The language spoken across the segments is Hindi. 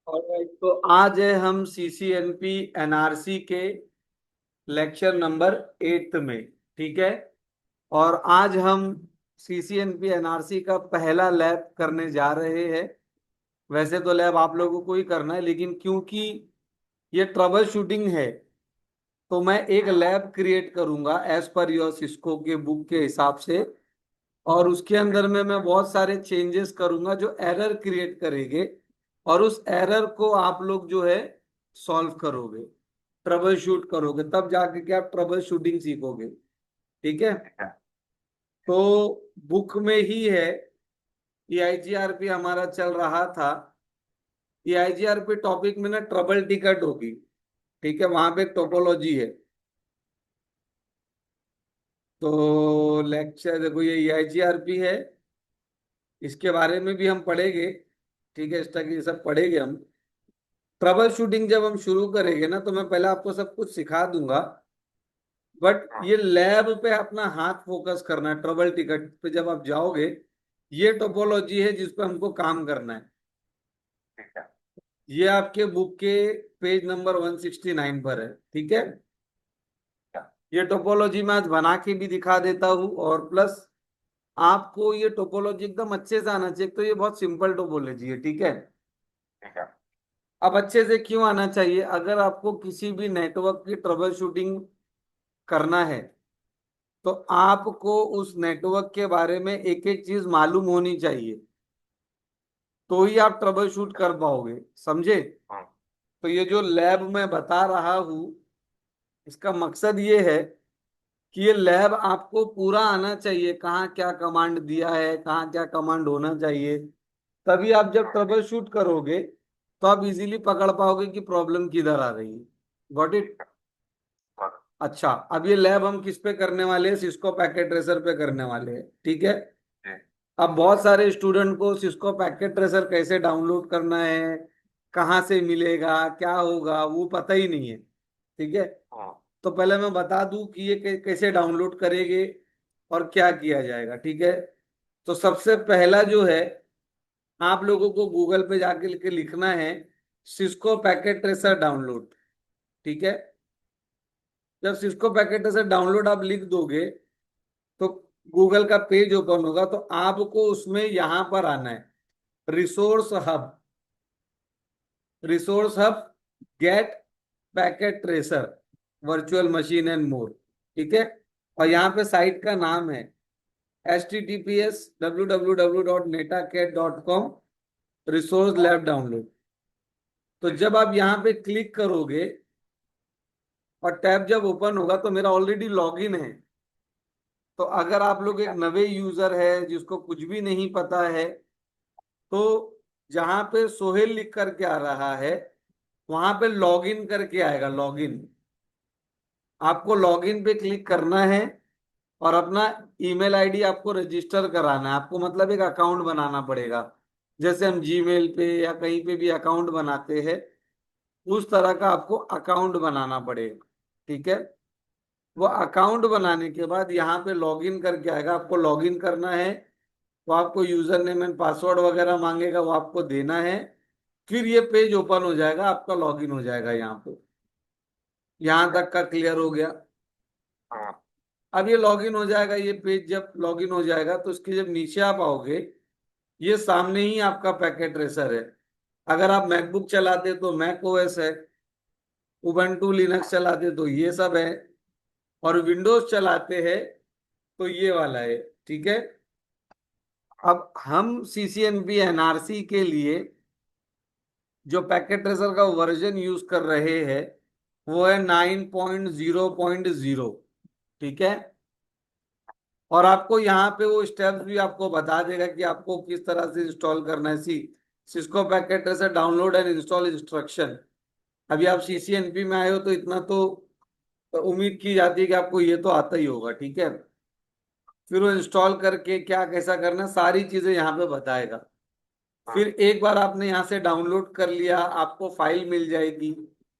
Alright, तो आज है हम CCNP NRC के लेक्चर नंबर 8 में। ठीक है। और आज हम CCNP NRC का पहला लैब करने जा रहे हैं। वैसे तो लैब आप लोगों को ही करना है, लेकिन क्योंकि ये ट्रबल शूटिंग है तो मैं एक लैब क्रिएट करूंगा एज पर योर सिस्को के बुक के हिसाब से। और उसके अंदर में मैं बहुत सारे चेंजेस करूंगा जो एरर क्रिएट करेंगे, और उस एरर को आप लोग जो है सॉल्व करोगे, ट्रबल शूट करोगे, तब जाके के आप ट्रबल शूटिंग सीखोगे। ठीक है। तो बुक में ही है। ये IGRP हमारा चल रहा था। ये IGRP टॉपिक में ना ट्रबल टिकट होगी। ठीक है, वहां पे एक टोपोलॉजी है। तो लेक्चर देखो, ये IGRP है, इसके बारे में भी हम पढ़ेंगे। ठीक है, इस तक ये सब पढ़ेंगे हम। ट्रबल शूटिंग जब हम शुरू करेंगे ना, तो मैं पहले आपको सब कुछ सिखा दूंगा, बट ये लैब पे अपना हाथ फोकस करना है। ट्रबल टिकट पे जब आप जाओगे, ये टोपोलॉजी है जिस पे हमको काम करना है। ये आपके बुक के पेज नंबर 169 पर है। ठीक है। ये टोपोलॉजी मैं आज बना के भी दिखा देता हूँ, और प्लस आपको ये टोपोलॉजी एकदम अच्छे से आना चाहिए। तो ये बहुत सिंपल टोपोलॉजी है। ठीक है। अब अच्छे से क्यों आना चाहिए? अगर आपको किसी भी नेटवर्क की ट्रबल शूटिंग करना है तो आपको उस नेटवर्क के बारे में एक एक चीज मालूम होनी चाहिए, तो ही आप ट्रबल शूट कर पाओगे। समझे? तो ये जो लैब मैं बता रहा हूँ, इसका मकसद ये है कि ये लैब आपको पूरा आना चाहिए, कहाँ क्या कमांड दिया है, कहाँ क्या कमांड होना चाहिए। तभी आप जब ट्रबल शूट करोगे तो आप इजीली पकड़ पाओगे कि प्रॉब्लम किधर आ रही है। Got it? अच्छा, अब ये लैब हम किस पे करने वाले हैं? सिस्को पैकेट ट्रेसर पे करने वाले हैं। ठीक है। अब बहुत सारे स्टूडेंट को सिस्को पैकेट ट्रेसर कैसे डाउनलोड करना है, कहाँ से मिलेगा, क्या होगा, वो पता ही नहीं है। ठीक है। तो पहले मैं बता दूं कि ये कैसे डाउनलोड करेंगे और क्या किया जाएगा। ठीक है। तो सबसे पहला जो है, आप लोगों को गूगल पे जाके के लिखना है सिस्को पैकेट ट्रेसर डाउनलोड। ठीक है। जब सिस्को पैकेट ट्रेसर डाउनलोड आप लिख दोगे तो गूगल का पेज ओपन होगा, तो आपको उसमें यहां पर आना है resource hub. Resource hub, get packet tracer, virtual machine and more. ठीक है। और यहाँ पे साइट का नाम है https://www.netacad.com रिसोर्स लैब डाउनलोड। तो जब आप यहाँ पे क्लिक करोगे और टैब जब ओपन होगा, तो मेरा ऑलरेडी लॉगिन है। तो अगर आप लोग एक नवे यूजर है जिसको कुछ भी नहीं पता है, तो जहां पे सोहेल लिख करके आ रहा है वहां पे लॉगिन करके आएगा, लॉगिन। आपको लॉगिन पे क्लिक करना है और अपना ईमेल आईडी आपको रजिस्टर कराना है। आपको मतलब एक अकाउंट बनाना पड़ेगा, जैसे हम जीमेल पे या कहीं पे भी अकाउंट बनाते हैं, उस तरह का आपको अकाउंट बनाना पड़ेगा। ठीक है। वो अकाउंट बनाने के बाद यहाँ पे लॉगिन करके आएगा, आपको लॉगिन करना है। तो आपको यूजर नेम एंड पासवर्ड वगैरह मांगेगा, वो आपको देना है। फिर ये पेज ओपन हो जाएगा, आपका लॉगिन हो जाएगा यहाँ पे। यहाँ तक का क्लियर हो गया? अब ये लॉगिन हो जाएगा। ये पेज जब लॉगिन हो जाएगा तो इसके जब नीचे आप आओगे, ये सामने ही आपका पैकेट ट्रेसर है। अगर आप मैकबुक चलाते तो मैक ओएस है, उबंटू लिनक्स चलाते तो ये सब है, और विंडोज चलाते हैं तो ये वाला है। ठीक है। अब हम CCNP NRC के लिए जो पैकेट ट्रेसर का वर्जन यूज कर रहे हैं वो है 9.0.0। ठीक है। और आपको यहाँ पे वो स्टेप्स भी आपको बता देगा कि आपको किस तरह से इंस्टॉल करना है। Cisco packet tracer download and install instruction. अभी आप CCNP में आए हो तो इतना तो उम्मीद की जाती है कि आपको ये तो आता ही होगा। ठीक है। फिर वो इंस्टॉल करके क्या कैसा करना है, सारी चीजें यहाँ पे बताएगा। फिर एक बार आपने यहाँ से डाउनलोड कर लिया, आपको फाइल मिल जाएगी।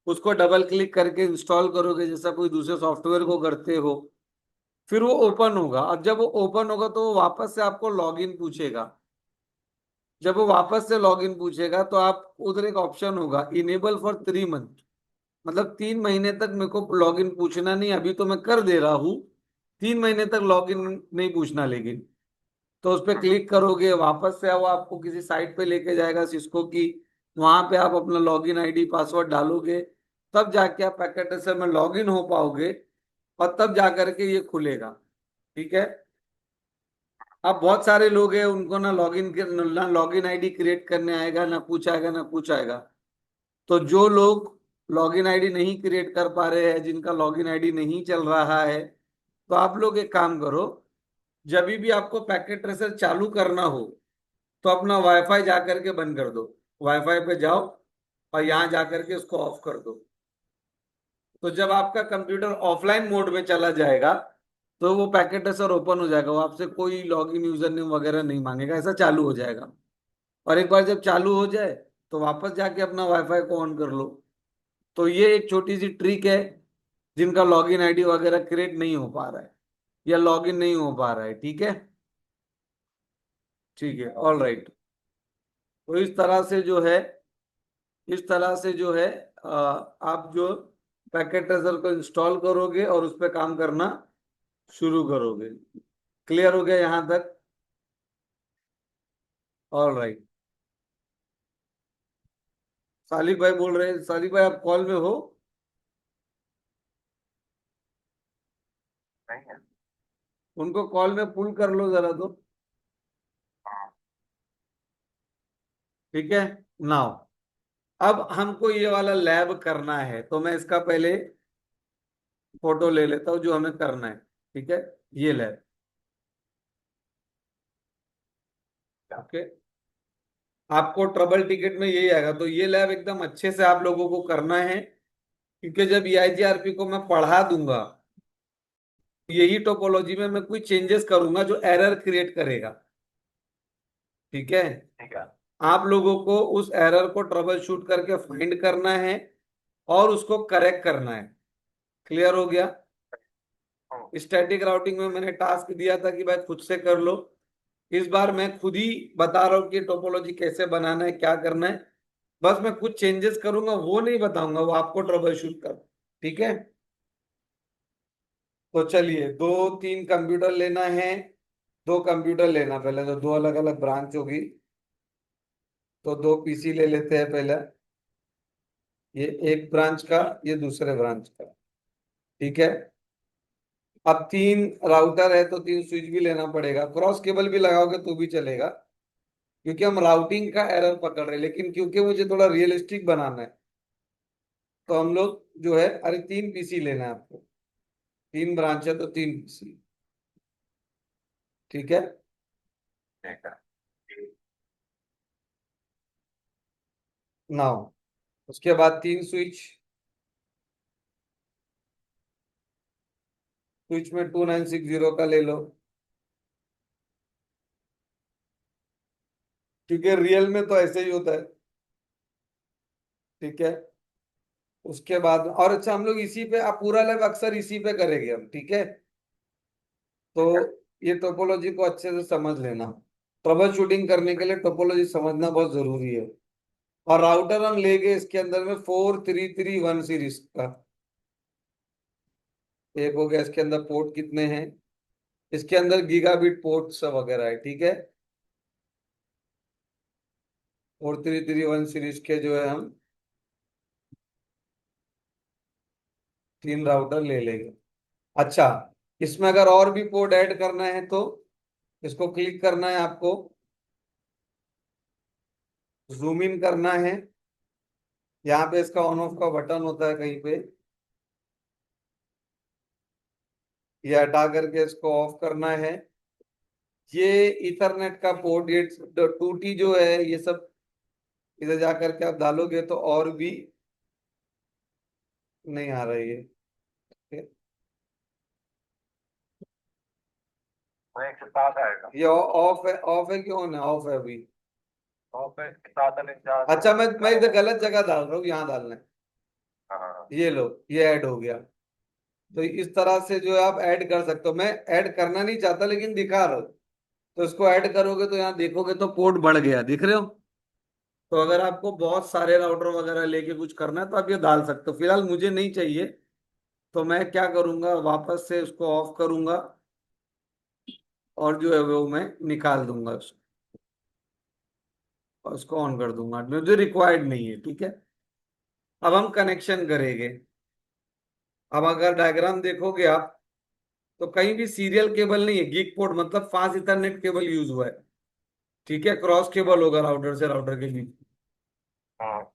उसको डबल क्लिक करके इंस्टॉल करोगे जैसा कोई दूसरे सॉफ्टवेयर को करते हो। फिर वो ओपन होगा, और जब वो ओपन होगा तो वो वापस से आपको लॉगिन पूछेगा। जब वो वापस से लॉगिन पूछेगा तो आप उधर एक ऑप्शन होगा इनेबल फॉर 3 मंथ, मतलब 3 महीने तक मेरे को लॉगिन पूछना नहीं, अभी तो मैं कर दे रहा हूँ, 3 महीने तक लॉगिन नहीं पूछना लेकिन। तो उस पर क्लिक करोगे, वापस से वो आपको किसी साइट पे लेके जाएगा सिस्को की, वहां पे आप अपना लॉगिन आईडी पासवर्ड डालोगे, तब जाके आप पैकेट ट्रेसर में लॉगिन हो पाओगे, और तब जा करके ये खुलेगा। ठीक है। अब बहुत सारे लोग हैं उनको ना लॉगिन आईडी क्रिएट करने आएगा, ना कुछ आएगा ना कुछ आएगा। तो जो लोग लॉगिन आईडी नहीं क्रिएट कर पा रहे हैं, जिनका लॉगिन आईडी नहीं चल रहा है, तो आप लोग एक काम करो, जब भी आपको पैकेट ट्रेसर चालू करना हो तो अपना वाईफाई जा करके बंद कर दो, वाईफाई पे जाओ और यहाँ जा करके उसको ऑफ कर दो। तो जब आपका कंप्यूटर ऑफलाइन मोड में चला जाएगा तो वो पैकेट ट्रेसर ओपन हो जाएगा, वो आपसे कोई लॉगिन यूजर नेम वगैरह नहीं मांगेगा, ऐसा चालू हो जाएगा। और एक बार जब चालू हो जाए तो वापस जाके अपना वाईफाई को ऑन कर लो। तो ये एक छोटी सी ट्रिक है, जिनका लॉगिन आईडी वगैरह क्रिएट नहीं हो पा रहा है या लॉगिन नहीं हो पा रहा है। ठीक है। ठीक है, ऑल राइट। तो इस तरह से जो है, इस तरह से जो है आप जो पैकेट ट्रेसर को इंस्टॉल करोगे और उस पर काम करना शुरू करोगे। क्लियर हो गया यहां तक? All right. सालिक भाई बोल रहे हैं, सालिक भाई आप कॉल में हो? नहीं है। उनको कॉल में पुल कर लो जरा तो। हाँ। ठीक है। नाउ अब हमको ये वाला लैब करना है, तो मैं इसका पहले फोटो ले लेता हूँ जो हमें करना है। ठीक है। ये लैब। ओके। आपको ट्रबल टिकट में यही आएगा, तो ये लैब एकदम अच्छे से आप लोगों को करना है, क्योंकि जब EIGRP को मैं पढ़ा दूंगा, यही टोपोलॉजी में मैं कोई चेंजेस करूंगा जो एरर क्रिएट करेगा। ठीक है। ठीक है। आप लोगों को उस एरर को ट्रबल शूट करके फाइंड करना है और उसको करेक्ट करना है। क्लियर हो गया? हम्म। स्टैटिक राउटिंग में मैंने टास्क दिया था कि भाई खुद से कर लो, इस बार मैं खुद ही बता रहा हूँ कि टोपोलॉजी कैसे बनाना है, क्या करना है। बस मैं कुछ चेंजेस करूंगा, वो नहीं बताऊंगा, वो आपको ट्रबल शूट कर। ठीक है। तो चलिए, 2 3 कंप्यूटर लेना है, 2 कंप्यूटर लेना, पहले तो 2 अलग अलग ब्रांच होगी, तो 2 PC ले लेते हैं पहले। ये एक ब्रांच का, ये दूसरे ब्रांच का। ठीक है। अब 3 राउटर है तो 3 स्विच भी लेना पड़ेगा, क्रॉस केबल भी लगाओगे तो भी चलेगा, क्योंकि हम राउटिंग का एरर पकड़ रहे हैं, लेकिन क्योंकि मुझे थोड़ा रियलिस्टिक बनाना है तो हम लोग जो है, अरे 3 PC लेना है आपको, 3 ब्रांच है तो 3 PC। ठीक है। ठीक है। नाउ उसके बाद 3 स्विच, स्विच में 2960 का ले लो, क्योंकि रियल में तो ऐसे ही होता है। ठीक है। उसके बाद और अच्छा, हम लोग इसी पे, आप पूरा लैब अक्सर इसी पे करेंगे हम। ठीक है। तो ठीक है। ये टोपोलॉजी को अच्छे से समझ लेना, ट्रबल शूटिंग करने के लिए टोपोलॉजी समझना बहुत जरूरी है। और राउटर हम लेंगे इसके अंदर में 4331 सीरीज का, एक हो गया। इसके अंदर पोर्ट कितने हैं? इसके अंदर गीगाबिट पोर्ट सब वगैरह है। ठीक है। 4331 सीरीज के जो है हम 3 राउटर ले लेंगे। अच्छा, इसमें अगर और भी पोर्ट ऐड करना है तो इसको क्लिक करना है आपको, जूम इन करना है, यहाँ पे इसका ऑन ऑफ का बटन होता है कहीं पे, ये हटा करके इसको ऑफ करना है। ये इथरनेट का पोर्ट, ये 2T जो है, ये सब इधर जा करके आप डालोगे तो और भी नहीं आ रही है। ठीक है? वो 107 आएगा। ये ऑफ है, ऑफ है कि ऑन है? ऑफ है अभी। और फिर 7 49 अच्छा, मैं करो। इधर गलत जगह डाल रहा हूँ, यहाँ डालना है। हाँ हाँ हाँ। ये लो, ये ऐड हो गया। तो इस तरह से जो है आप ऐड कर सकते हो, मैं ऐड करना नहीं चाहता लेकिन दिखा रहा हूँ, तो इसको ऐड करोगे तो यहाँ देखोगे तो पोर्ट बढ़ गया, दिख रहे हो। तो अगर आपको बहुत सारे राउटर वगैरह लेके कुछ करना है तो आप ये डाल सकते हो, फिलहाल मुझे नहीं चाहिए। तो मैं क्या करूंगा, वापस से उसको ऑफ करूंगा और जो है वो मैं निकाल दूंगा उसको, और उसको ऑन कर दूंगा, मुझे रिक्वायर्ड नहीं है, ठीक है। अब हम कनेक्शन करेंगे। अब अगर डायग्राम देखोगे आप, तो कहीं भी सीरियल केबल नहीं है, गीक पोर्ट मतलब फास्ट इथरनेट केबल यूज हुआ है, ठीक है। क्रॉस केबल होगा राउटर से राउटर के बीच। हाँ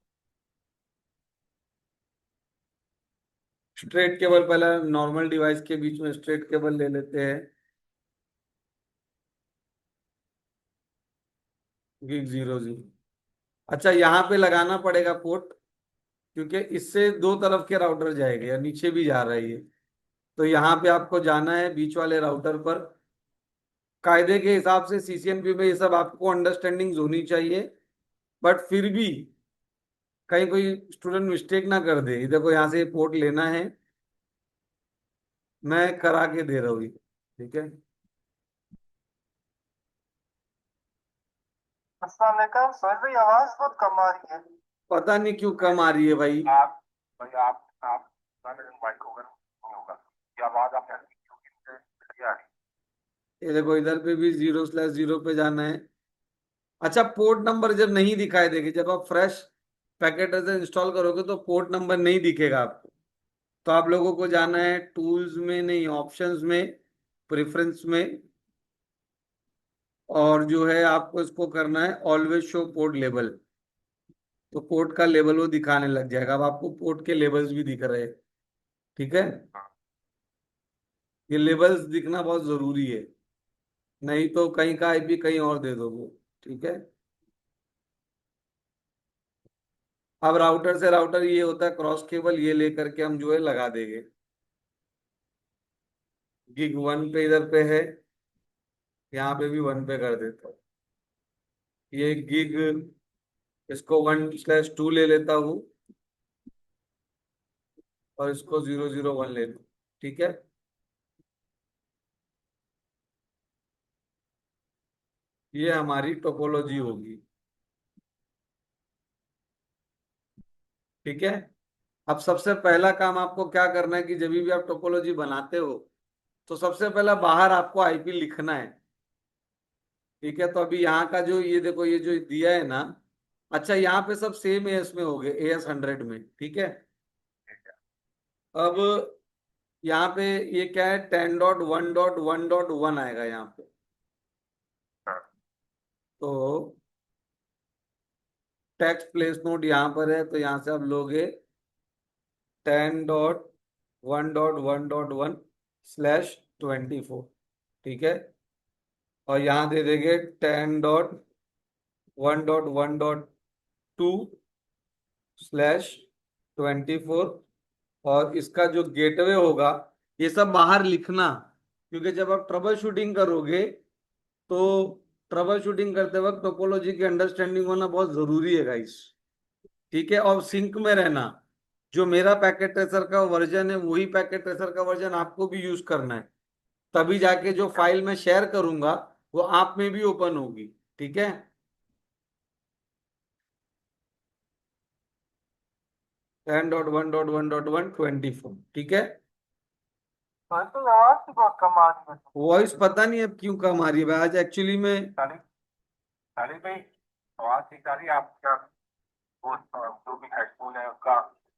स्ट्रेट केबल पहले नॉर्मल डिवाइस के बीच में स्ट्रेट केबल ले लेते हैं, गीक 00। अच्छा, यहाँ पे लगाना पड़ेगा पोर्ट, क्योंकि इससे दो तरफ के राउटर जाएंगे या नीचे भी जा रहा है ये। तो यहाँ पे आपको जाना है बीच वाले राउटर पर। कायदे के हिसाब से सीसीएनपी में ये सब आपको अंडरस्टैंडिंग होनी चाहिए, बट फिर भी कहीं कोई स्टूडेंट मिस्टेक ना कर दे। ये देखो यहाँ से पोर्ट लेना है, मैं करा के दे रहा हूँ ये, ठीक है। अस्सलाम वालेकुम सर, भाई आवाज बहुत कम आ रही है। पता नहीं क्यों कम आ रही है भाई। आप भाई आप माइक होगा नहीं होगा, ये आवाज आप ऐसी क्यों आ रही ये देखो इधर पे भी 0/0 पे जाना है। अच्छा, पोर्ट नंबर जब नहीं दिखाई देगी, जब आप फ्रेश पैकेट इंस्टॉल करोगे तो पोर्ट नंबर नहीं दिखेगा आपको। तो आप लोगों को जाना है टूल्स में, नहीं ऑप्शंस में, प्रेफरेंस में, और जो है आपको इसको करना है ऑलवेज शो पोर्ट लेबल। तो पोर्ट का लेबल वो दिखाने लग जाएगा, अब आपको पोर्ट के लेबल्स भी दिख रहे हैं, ठीक है। ये लेबल्स दिखना बहुत जरूरी है, नहीं तो कहीं का आईपी कहीं और दे दोगे, ठीक है। अब राउटर से राउटर ये होता है क्रॉस केबल, ये लेकर के हम जो है लगा देंगे। गिग 1 पे इधर पे है, यहाँ पे भी 1 पे कर देता हूँ। ये गिग, इसको 1/2 ले लेता हूँ, और इसको 001 ले लूँ, ठीक है। ये हमारी टोपोलॉजी होगी, ठीक है। अब सबसे पहला काम आपको क्या करना है कि जब भी आप टोपोलॉजी बनाते हो तो सबसे पहला बाहर आपको आईपी लिखना है, ठीक है। तो अभी यहाँ का जो ये देखो, ये जो दिया है ना, अच्छा यहाँ पे सब सेम एएस में हो गए, AS100 में, ठीक है। अब यहाँ पे ये क्या है, 10.1.1.1 आएगा यहाँ पे। है? तो टेक्स्ट प्लेस नोट यहाँ पर है, तो यहाँ से आप लोगे 10.1.1.1/24, ठीक है। और यहाँ दे देंगे 10.1.1.2/24। और इसका जो गेटवे होगा, ये सब बाहर लिखना, क्योंकि जब आप ट्रबल शूटिंग करोगे तो ट्रबल शूटिंग करते वक्त टोपोलॉजी की अंडरस्टैंडिंग होना बहुत जरूरी है गाइस, ठीक है। और सिंक में रहना, जो मेरा पैकेट ट्रेसर का वर्जन है वही पैकेट ट्रेसर का वर्जन आपको भी यूज करना है, तभी जाके जो फाइल मैं शेयर करूंगा वो आप में भी ओपन होगी, ठीक है। 10.1.1.1/24, ठीक है। सर तो आवाज भी बहुत कम आ रही है। वॉइस पता नहीं अब क्यों कम आ रही है भाई, आज एक्चुअली में। साली साली भाई, आवाज ठीक आ रही है? आप क्या वो जो भी हेडफोन है उसका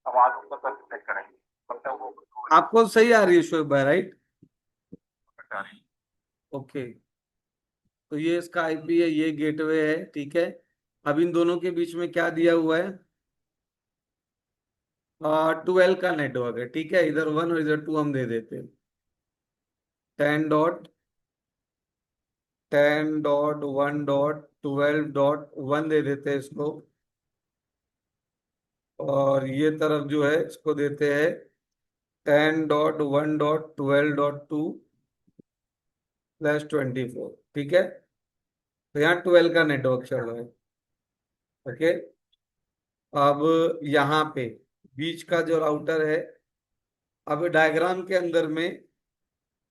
आवाज ऊपर तक चेक करेंगे, मतलब वो आपको सही आ रही है शोएब भाई, राइट? आ रही ओके। तो ये इसका आईपी है, ये गेटवे है, ठीक है। अब इन दोनों के बीच में क्या दिया हुआ है, 12 का नेटवर्क है, ठीक है। इधर 1 और इधर 2 हम दे देते हैं। 10.1.12.1 दे देते हैं इसको। और ये तरफ जो है इसको देते हैं 10.1.12.2/24, ठीक है। तो यहाँ 12 का नेटवर्क चल रहा है, ओके। अब यहाँ पे बीच का जो राउटर है, अब डायग्राम के अंदर में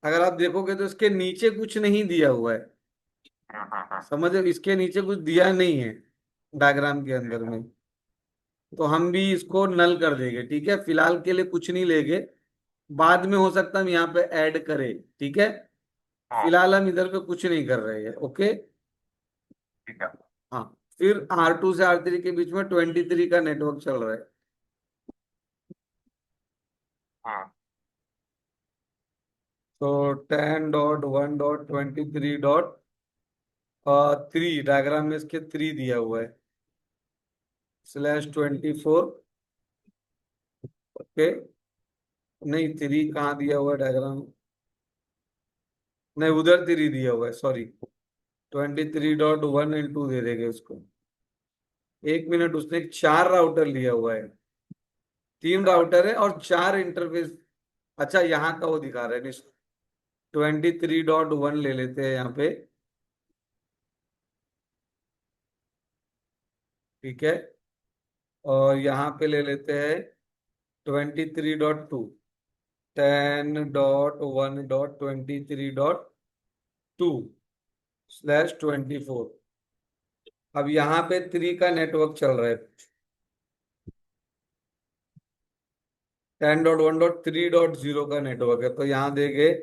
अगर आप देखोगे तो इसके नीचे कुछ नहीं दिया हुआ है, समझे, इसके नीचे कुछ दिया नहीं है डायग्राम के अंदर में, तो हम भी इसको नल कर देंगे। ठीक है, फिलहाल के लिए कुछ नहीं लेंगे, बाद में हो सकता है हम यहाँ पे ऐड करें। ठीक है, हाँ फिलहाल हम इधर पे कुछ नहीं कर रहे हैं। ओके। ठीक है। हाँ, फिर R2 से R3 के बीच में 23 का नेटवर्क चल रहा है। हाँ तो 10.1.23.3 डायग्राम में इसके 3 दिया हुआ है, /24। ओके, नहीं 3 कहाँ दिया हुआ है डायग्राम, नहीं उधर 3 दिया हुआ है, सॉरी। 23.1 दे देंगे उसको। एक मिनट, उसने 4 राउटर लिया हुआ है, 3 राउटर है और 4 इंटरफेस। अच्छा, यहाँ का वो दिखा रहे हैं, 23.1 ले लेते हैं यहाँ पे। ठीक है, और यहाँ पे ले लेते हैं 23.2, 10.1.23.2/24। अब यहाँ पे 3 का नेटवर्क चल रहा है, 10.1.3.0 का नेटवर्क है, तो यहाँ देंगे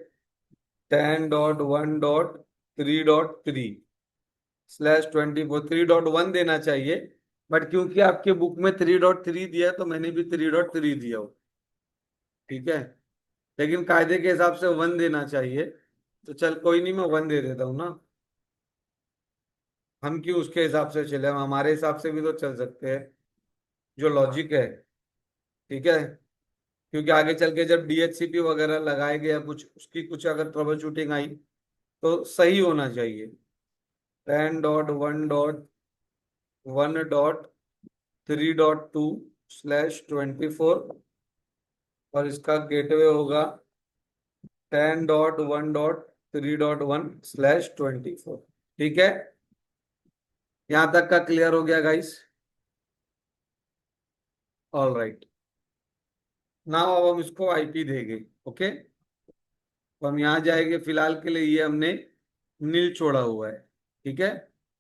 10.1.3.3/24। 3.1 देना चाहिए, बट क्योंकि आपके बुक में 3.3 दिया है तो मैंने भी 3.3 दिया हो। ठीक है, लेकिन कायदे के हिसाब से 1 देना चाहिए, तो चल कोई नहीं, मैं 1 दे देता हूँ ना। हम क्यों उसके हिसाब से चले, हम हमारे हिसाब से भी तो चल सकते हैं, जो लॉजिक है। ठीक है, क्योंकि आगे चल के जब DHCP वगैरह लगाए या कुछ उसकी कुछ अगर ट्रबल शूटिंग आई तो सही होना चाहिए। 10.1.1.3.2/24, और इसका गेटवे होगा 10.1.3.1/24। ठीक है, यहां तक का क्लियर हो गया गाइस? ऑल राइट, नाउ अब हम इसको IP देंगे। ओके, तो हम यहाँ जाएंगे, फिलहाल के लिए ये हमने नील छोड़ा हुआ है। ठीक है,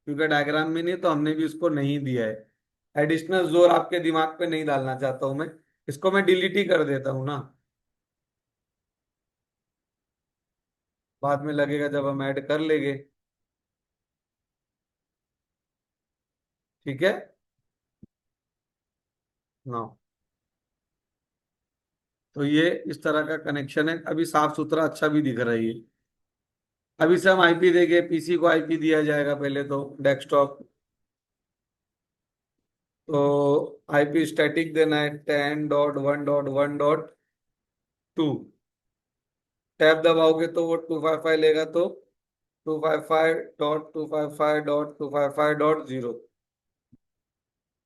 क्योंकि डायग्राम में नहीं तो हमने भी उसको नहीं दिया है। एडिशनल जोर आपके दिमाग पे नहीं डालना चाहता हूं मैं, इसको मैं डिलीट ही कर देता हूं ना, बाद में लगेगा जब हम ऐड कर लेंगे। ठीक है ना, तो ये इस तरह का कनेक्शन है, अभी साफ सुथरा अच्छा भी दिख रहा है ये। अभी से हम IP देंगे, PC को IP दिया जाएगा पहले तो, डेस्कटॉप। तो IP स्टैटिक देना है 10.1.1.2। टैब दबाओगे तो वो 255 लेगा, तो 255.255.255.0।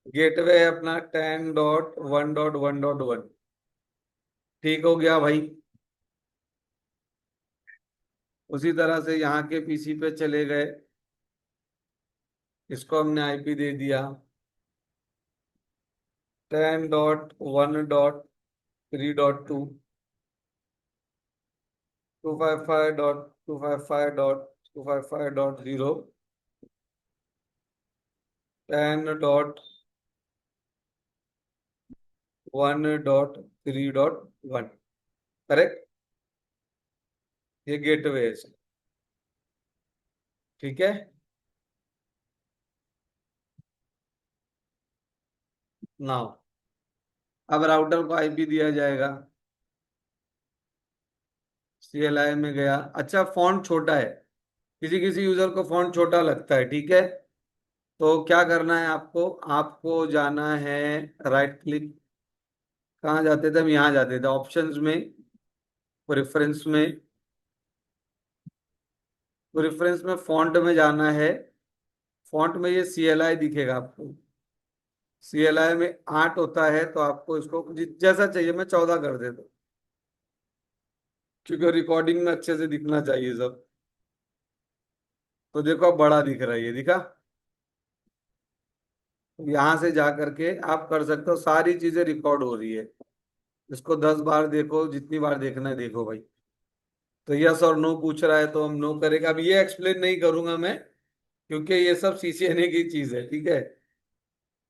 गेटवे है अपना 10.1.1.1। ठीक हो गया भाई। उसी तरह से यहाँ के PC पे चले गए, इसको हमने IP दे दिया 10.1.3.2, 255.255.255.0, 10.1.3.1। करेक्ट, ये गेटवे है इसका। ठीक है, नाउ अब राउटर को IP दिया जाएगा, CLI में गया। अच्छा, फॉन्ट छोटा है, किसी किसी यूजर को फॉन्ट छोटा लगता है। ठीक है, तो क्या करना है आपको, आपको जाना है राइट क्लिक, कहाँ जाते थे हम, यहाँ जाते थे ऑप्शंस में, प्रेफरेंस में, प्रेफरेंस में फॉन्ट में जाना है। फॉन्ट में ये CLI दिखेगा आपको, CLI में 8 होता है, तो आपको इसको जैसा चाहिए, मैं 14 कर देता हूँ, क्योंकि रिकॉर्डिंग में अच्छे से दिखना चाहिए सब। तो देखो अब बड़ा दिख रहा है, ये दिखा। यहाँ से जा करके आप कर सकते हो, सारी चीजें रिकॉर्ड हो रही है। इसको 10 बार देखो, जितनी बार देखना है देखो भाई। तो यस और नो पूछ रहा है तो हम नो करेंगे, अब ये एक्सप्लेन नहीं करूंगा मैं, क्योंकि ये सब CCNA की चीज है, ठीक है।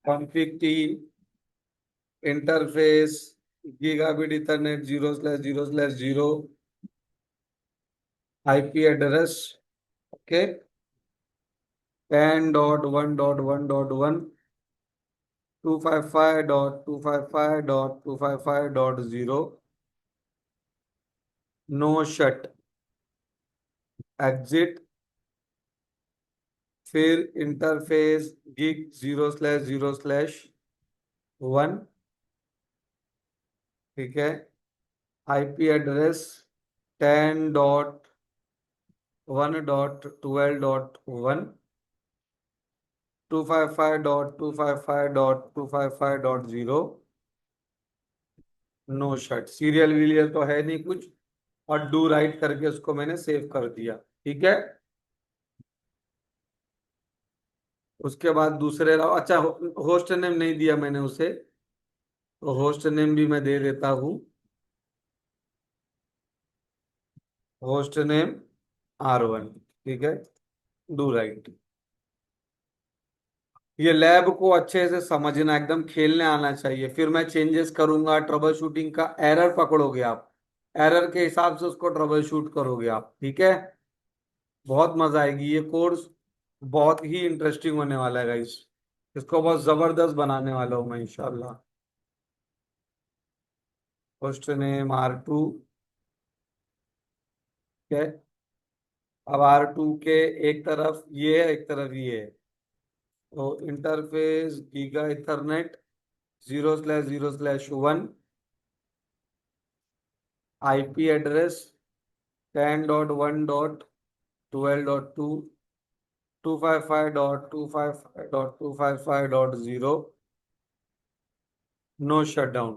Config T, interface, gigabit Ethernet 0/0/0, IP address, okay, 10.1.1.1, 255.255.255.0, no shut, exit, फिर इंटरफेस गिग 0/0/1, ठीक है। IP address 10.1.12.1, 255.255.255.0, no shut, serial वीरियल तो है नहीं कुछ, और डू राइट करके उसको मैंने सेव कर दिया, ठीक है। उसके बाद दूसरे अच्छा, होस्ट नेम नहीं दिया मैंने उसे, तो होस्ट नेम भी मैं दे देता हूँ। होस्ट नेम R1, ठीक है, डू राइट। ये लैब को अच्छे से समझना, एकदम खेलने आना चाहिए, फिर मैं चेंजेस करूंगा, ट्रबल शूटिंग का एरर पकड़ोगे आप, एरर के हिसाब से उसको ट्रबल शूट करोगे आप, ठीक है। बहुत मजा आएगी, ये कोर्स बहुत ही इंटरेस्टिंग होने वाला है गाइस, इसको बहुत जबरदस्त बनाने वाला हूँ मैं इंशाल्लाह। होस्ट नेम R2, ठीक है। अब R2 के एक तरफ ये है, एक तरफ ये है, तो interface giga Ethernet 0/0/1, IP address 10.1.12.2, 255.255.255.0, no shutdown,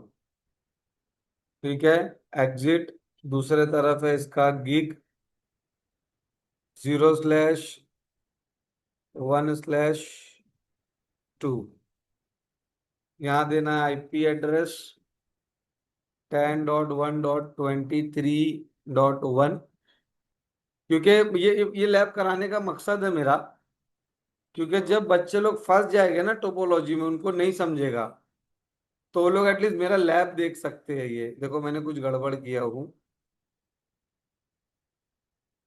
ठीक है। एग्जिट, दूसरे तरफ है इसका गिग 0/1/2, यहाँ देना है IP एड्रेस 10.1.23.1, क्योंकि ये लैब कराने का मकसद है मेरा, क्योंकि जब बच्चे लोग फंस जाएंगे ना टोपोलॉजी में, उनको नहीं समझेगा, तो वो लोग एटलीस्ट मेरा लैब देख सकते हैं। ये देखो मैंने कुछ गड़बड़ किया हूँ,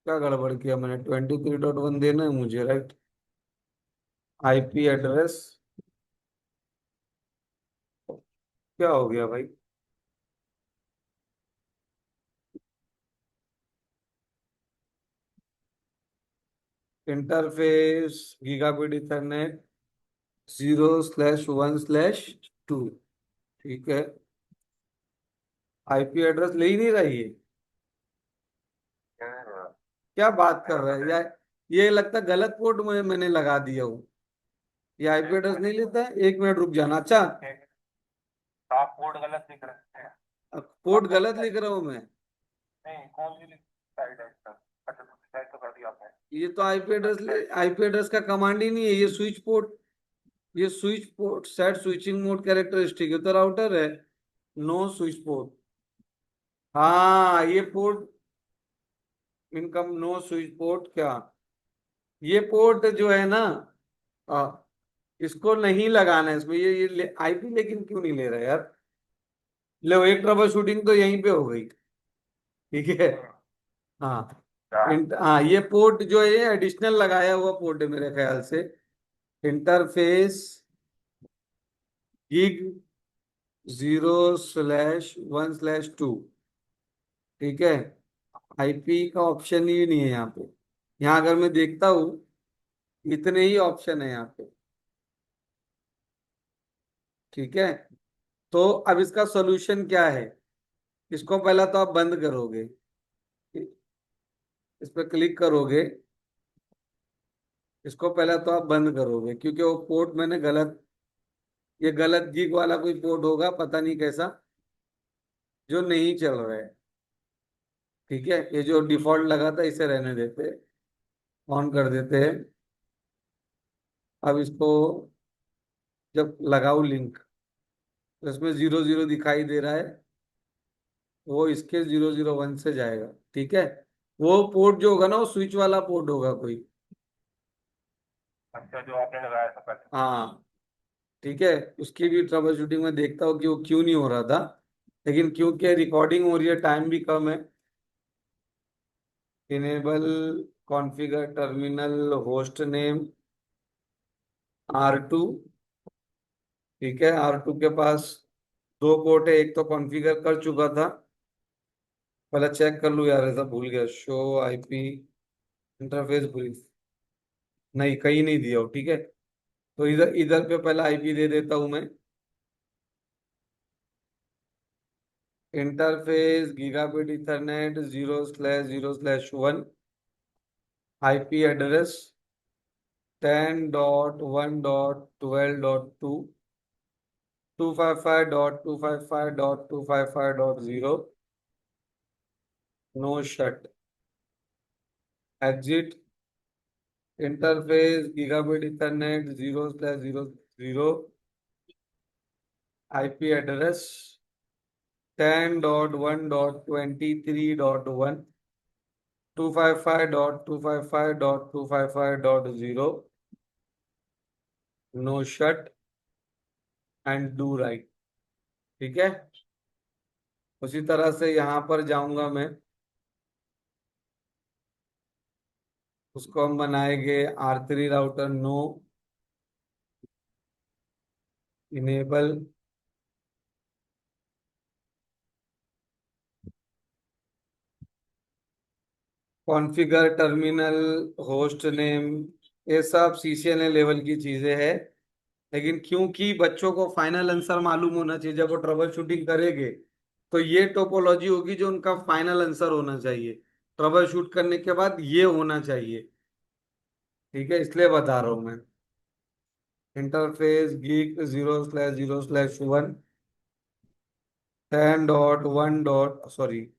क्या गड़बड़ किया मैंने, 23.1 देना है मुझे, राइट। IP एड्रेस, क्या हो गया भाई, इंटरफेस गीगाबिट इथरनेट 0/1/2, ठीक है। IP एड्रेस ले ही नहीं रही है, क्या बात कर रहा है यार, ये लगता है गलत पोर्ट में मैंने लगा दिया हूँ, ये IP एड्रेस नहीं लेता है, 1 मिनट रुक जाना। अच्छा, तो आप कोड गलत लिख रहे हैं। पोर्ट आप कौन सी गलत लिख साइड, रहा हूँ मैं, नहीं कौन सी साइड है इसका? अच्छा दूसरी साइड तो कर दिया आपने। ये तो IP एड्रेस का कमांड ही नहीं है, ये स्विच पोर्ट, ये switch port set switching mode characteristic, ये तो राउटर है, नो स्विच पोर्ट। हाँ ये port, income know switch port क्या, ये पोर्ट जो है ना, आ, इसको नहीं लगाना है इसमें, ये IP लेकिन क्यों नहीं ले रहा यार। लो, एक ट्रबल शूटिंग तो यहीं पे हो गई, ठीक है। हाँ, हाँ ये पोर्ट जो है ये एडिशनल लगाया हुआ पोर्ट है मेरे ख्याल से, इंटरफेस गिग 0/1/2, ठीक है। IP का ऑप्शन ही नहीं है यहाँ पे, यहाँ अगर मैं देखता हूँ इतने ही ऑप्शन है यहाँ पे, ठीक है। तो अब इसका सॉल्यूशन क्या है, इसको पहला तो आप बंद करोगे, इस पर क्लिक करोगे, इसको पहला तो आप बंद करोगे, क्योंकि वो पोर्ट मैंने गलत, ये गलत गीग वाला कोई पोर्ट होगा पता नहीं कैसा, जो नहीं चल रहा है, ठीक है। ये जो डिफॉल्ट लगा था इसे रहने देते हैं, ऑन कर देते हैं। अब इसको जब लगाओ लिंक, तो इसमें 0 0 दिखाई दे रहा है, वो इसके 0/0/1 से जाएगा, ठीक है। वो पोर्ट जो होगा ना वो स्विच वाला पोर्ट होगा कोई, अच्छा, जो आपने लगाया था पहले। हाँ ठीक है। उसकी भी ट्रबल शूटिंग में देखता हूँ कि वो क्यों नहीं हो रहा था, लेकिन क्योंकि रिकॉर्डिंग हो रही है, टाइम भी कम है। Enable configure terminal host name R2। ठीक है, R2 के पास दो पोर्ट है, एक तो कॉन्फ़िगर कर चुका था। पहले चेक कर लूँ यार, ऐसा भूल गया। शो आईपी इंटरफेस ब्रीफ, नहीं कहीं नहीं दिया हो, ठीक है। तो इधर इधर पे पहले आईपी दे देता हूं मैं। Interface gigabit Ethernet 0/0/1, IP address 10.1.12.2, 255.255.255.0, no shut, exit. Interface gigabit Ethernet 0/0/0, IP address 10.1.23.1, 255.255.255.0, no shut end do write. ठीक है, उसी तरह से यहाँ पर जाऊंगा मैं, उसको हम बनाएंगे R3 router no enable configure terminal host name. ये सब CCNA लेवल की चीजें हैं, लेकिन क्योंकि बच्चों को फाइनल आंसर मालूम होना चाहिए जब वो ट्रबल शूटिंग करेंगे, तो ये टोपोलॉजी होगी जो उनका फाइनल आंसर होना चाहिए। ट्रबल शूट करने के बाद ये होना चाहिए, ठीक है, इसलिए बता रहा हूं मैं। Interface geek 0/0/1, 10.1 sorry,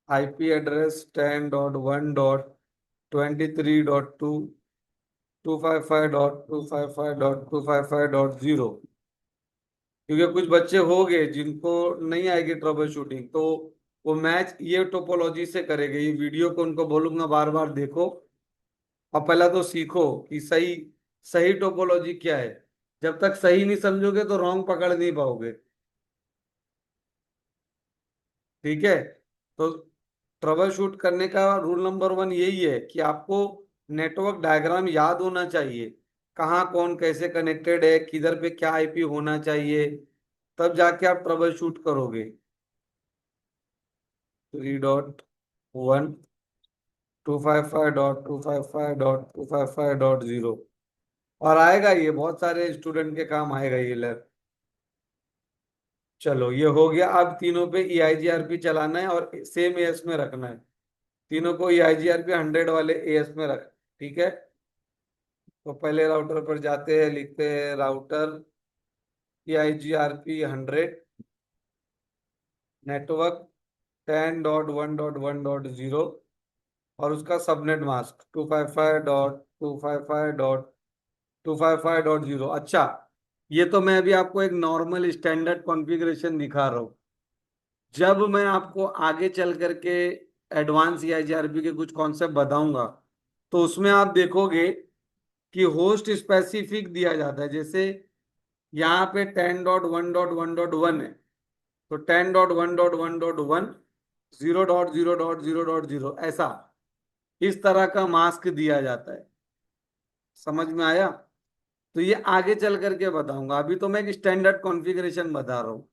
IP address 10.1.23.2, 255.255.255.0। क्योंकि कुछ बच्चे हो गए जिनको नहीं आएगी ट्रबल शूटिंग, तो वो मैच ये टोपोलॉजी से करेंगे। ये वीडियो को उनको बोलूंगा बार बार देखो, और पहला तो सीखो कि सही सही टोपोलॉजी क्या है। जब तक सही नहीं समझोगे तो रॉन्ग पकड़ नहीं पाओगे। ठीक है, तो ट्रबल शूट करने का रूल नंबर 1 यही है कि आपको नेटवर्क डायग्राम याद होना चाहिए, कहाँ कौन कैसे कनेक्टेड है, किधर पे क्या आईपी होना चाहिए, तब जाके आप ट्रबल शूट करोगे। 3.1, 255.255.255.0, और आएगा, ये बहुत सारे स्टूडेंट के काम आएगा ये लैब। चलो ये हो गया। अब तीनों पे EIGRP चलाना है और सेम एएस में रखना है। तीनों को EIGRP 100 वाले एएस में रख। ठीक है, तो पहले राउटर पर जाते हैं, लिखते हैं राउटर EIGRP 100, नेटवर्क 10.1.1.0, और उसका सबनेट मास्क 255.255.255.0। अच्छा, ये तो मैं अभी आपको एक नॉर्मल स्टैंडर्ड कॉन्फ़िगरेशन दिखा रहा हूँ। जब मैं आपको आगे चल करके एडवांस EIGRP के कुछ कॉन्सेप्ट बताऊंगा, तो उसमें आप देखोगे कि होस्ट स्पेसिफिक दिया जाता है। जैसे यहाँ पे 10.1.1.1 है, तो 10.1.1.1 0.0.0.0 ऐसा, इस तरह का मास्क दिया जाता है। समझ में आया? तो ये आगे चल करके बताऊंगा, अभी तो मैं एक स्टैंडर्ड कॉन्फ़िगरेशन बता रहा हूँ।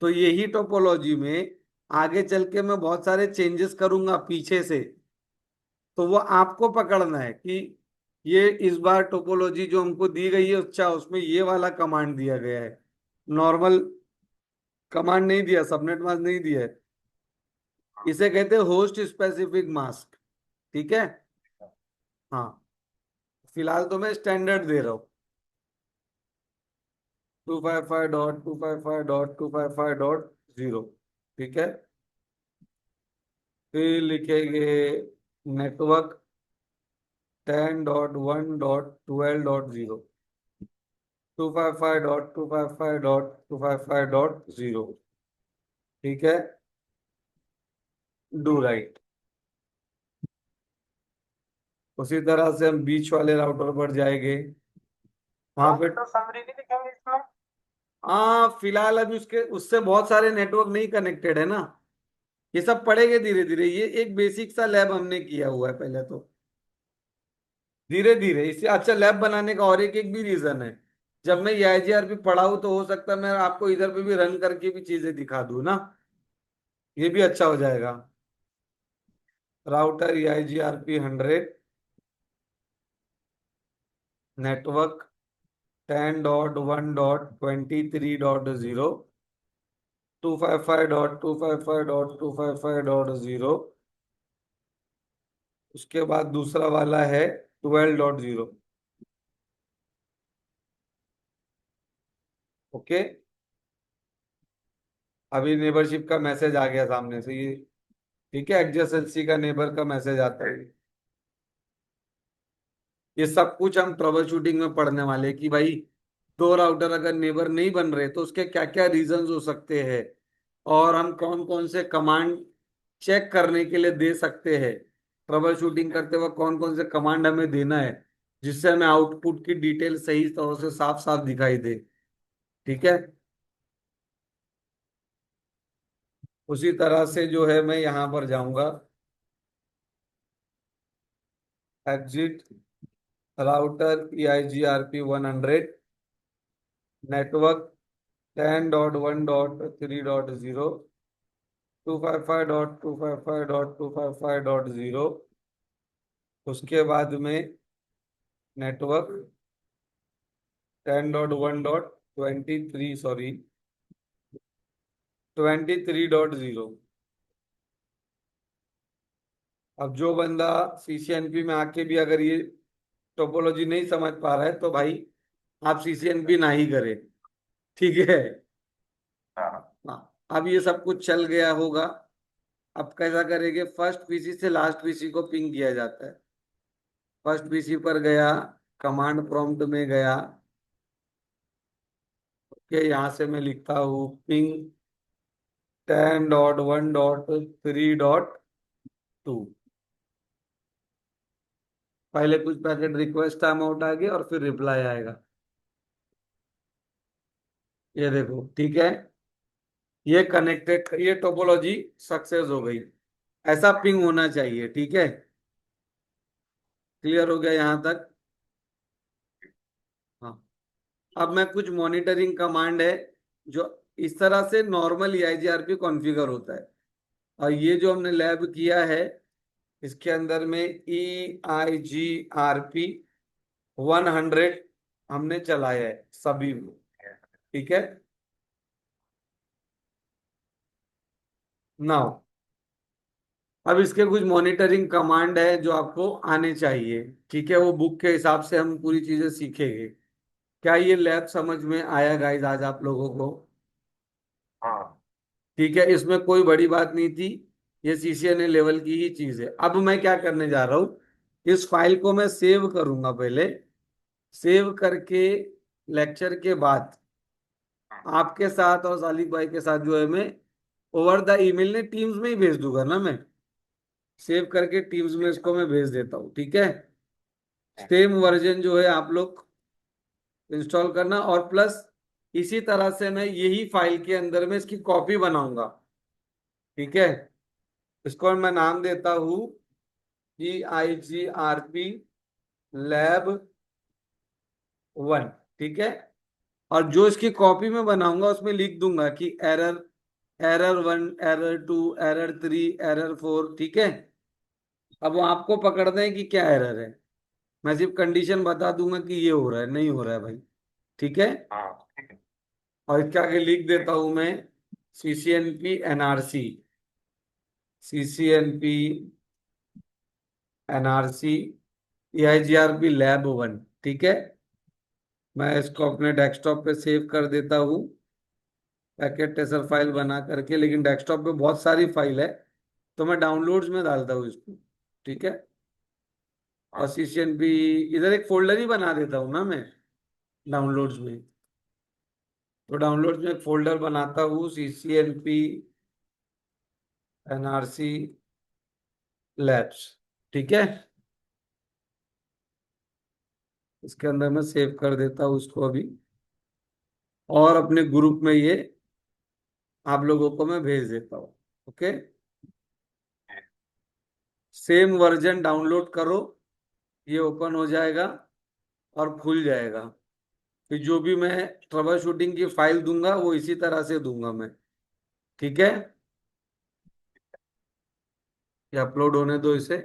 तो यही टोपोलॉजी में आगे चल के मैं बहुत सारे चेंजेस करूंगा पीछे से, तो वो आपको पकड़ना है कि ये इस बार टोपोलॉजी जो हमको दी गई है, अच्छा उसमें ये वाला कमांड दिया गया है, नॉर्मल कमांड नहीं दिया, सबनेट मास्क नहीं दिया है। इसे कहते हैं होस्ट स्पेसिफिक मास्क। ठीक है, हाँ, फिलहाल तो मैं स्टैंडर्ड दे रहा हूँ, 255.255.255.0। ठीक है, फिर लिखेंगे नेटवर्क 10.1.12.0, 255.255.255.0। ठीक है, डू राइट। उसी तरह से हम बीच वाले राउटर पर जाएंगे, वहां पे तो समरी नहीं दिखेंगे इसमें। हाँ फिलहाल अभी उसके उससे बहुत सारे नेटवर्क नहीं कनेक्टेड है ना, ये सब पढ़ेंगे धीरे धीरे, ये एक बेसिक सा लैब हमने किया हुआ है पहले तो, धीरे धीरे इससे अच्छा लैब बनाने का और एक एक भी रीजन है। जब मैं ये आईजीआरपी पढ़ाऊँ तो हो सकता है मैं आपको इधर पे भी रन करके भी चीजें दिखा दूं ना, ये भी अच्छा हो जाएगा। राउटर EIGRP 100 नेटवर्क 10.1.23.0 255.255.255.0, उसके बाद दूसरा वाला है 12.0। ओके, अभी नेबरशिप का मैसेज आ गया सामने से ये, ठीक है, एडजेसेंसी का नेबर का मैसेज आता है। ये सब कुछ हम ट्रबल शूटिंग में पढ़ने वाले हैं कि भाई दो राउटर अगर नेबर नहीं बन रहे तो उसके क्या क्या रीजंस हो सकते हैं, और हम कौन कौन से कमांड चेक करने के लिए दे सकते हैं, ट्रबल शूटिंग करते वक्त कौन कौन से कमांड हमें देना है जिससे हमें आउटपुट की डिटेल सही तरह से साफ साफ दिखाई दे। ठीक है, उसी तरह से जो है मैं यहाँ पर जाऊंगा, एग्जिट राउटर EIGRP 100 नेटवर्क 10.1.3.0 255.255.255.0, उसके बाद में नेटवर्क 10.1.23 सॉरी 23.0। अब जो बंदा CCNP में आके भी अगर ये टोपोलॉजी नहीं समझ पा रहा है तो भाई आप CCNP ना ही करें, ठीक है। हाँ। हाँ, अब ये सब कुछ चल गया होगा। अब कैसा करेंगे, फर्स्ट पीसी से लास्ट पीसी को पिंग किया जाता है। फर्स्ट पीसी पर गया, कमांड प्रॉम्प्ट में गया कि यहाँ से मैं लिखता हूँ पिंग 10.1.3.2, पहले कुछ पैकेट रिक्वेस्ट टाइम आउट आ गया और फिर रिप्लाई आएगा, ये देखो, ठीक है। ये कनेक्टेड, ये टोपोलॉजी सक्सेस हो गई, ऐसा पिंग होना चाहिए, ठीक है। क्लियर हो गया यहाँ तक। हाँ, अब मैं कुछ मॉनिटरिंग कमांड है जो इस तरह से नॉर्मल EIGRP कॉन्फ़िगर होता है, और ये जो हमने लैब किया है इसके अंदर में EIGRP 100 हमने चलाया है सभी में, ठीक है। नाउ अब इसके कुछ मॉनिटरिंग कमांड है जो आपको आने चाहिए, ठीक है, वो बुक के हिसाब से हम पूरी चीजें सीखेंगे। क्या ये लैब समझ में आया गाइस आज आप लोगों को? हाँ। ठीक है, इसमें कोई बड़ी बात नहीं थी, ये CCNA लेवल की ही चीज है। अब मैं क्या करने जा रहा हूँ, इस फाइल को मैं सेव करूंगा पहले, सेव करके लेक्चर के बाद आपके साथ और सालिक भाई के साथ जो है मैं ओवर द ईमेल ने टीम्स में ही भेज दूंगा ना मैं, सेव करके टीम्स में इसको मैं भेज देता हूँ, ठीक है। सेम वर्जन जो है आप लोग इंस्टॉल करना, और प्लस इसी तरह से मैं यही फाइल के अंदर में इसकी कॉपी बनाऊंगा, ठीक है। इसको मैं नाम देता हूँ EIGRP lab 1, ठीक है। और जो इसकी कॉपी में बनाऊंगा उसमें लिख दूंगा कि error, error 1, error 2, error 3, error 4, ठीक है। अब वो आपको पकड़ना है कि क्या एरर है, मैं सिर्फ कंडीशन बता दूंगा कि ये हो रहा है नहीं हो रहा है भाई, ठीक है। हाँ ठीक है। और इसके आगे लिख देता हूं मैं CCNP NRC EIGRP lab 1, ठीक है। मैं इसको अपने डेस्कटॉप पे सेव कर देता हूँ, पैकेट टेसर फाइल बना करके, लेकिन डेस्कटॉप पे बहुत सारी फाइल है तो मैं डाउनलोड्स में डालता हूँ इसको, ठीक है। और हाँ। CCNP इधर एक फोल्डर ही बना देता हूँ ना मैं डाउनलोड्स में, तो डाउनलोड्स में एक फोल्डर बनाता हूँ CCNP NRC लैब्स, ठीक है। ठीक है, इसके अंदर मैं सेव कर देता हूँ उसको अभी, और अपने ग्रुप में ये आप लोगों को मैं भेज देता हूँ। ओके, सेम वर्जन डाउनलोड करो, ये ओपन हो जाएगा और खुल जाएगा। फिर जो भी मैं ट्रबल शूटिंग की फाइल दूंगा वो इसी तरह से दूंगा मैं। ठीक है, ये अपलोड होने दो इसे।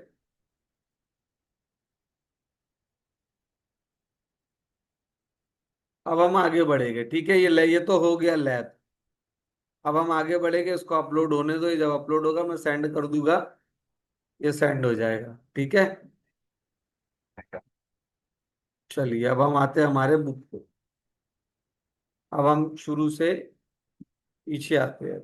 अब हम आगे बढ़ेंगे, ठीक है, ये तो हो गया लैब। अब हम आगे बढ़ेंगे, इसको अपलोड होने दो, ये जब अपलोड होगा मैं सेंड कर दूंगा, ये सेंड हो जाएगा। ठीक है, ठीक है। चलिए अब हम आते हैं हमारे बुक पे। अब हम शुरू से पीछे आते हैं।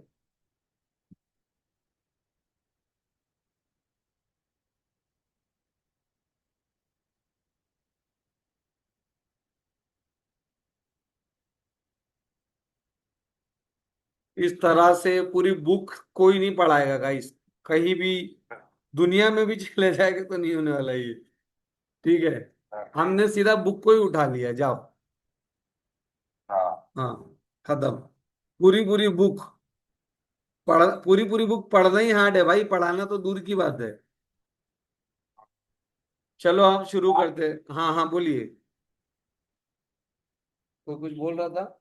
इस तरह से पूरी बुक कोई नहीं पढ़ाएगा गाइस, कहीं भी दुनिया में भी चले जाएगा तो नहीं होने वाला ये। ठीक है, हाँ। हमने सीधा बुक को ही उठा लिया, जाओ। हाँ। हाँ, खत्म। पूरी पूरी बुक पूरी पूरी बुक पढ़ना ही हार्ड है भाई, पढ़ाना तो दूर की बात है। चलो आप शुरू करते हैं। हाँ हाँ बोलिए, कोई कुछ बोल रहा था।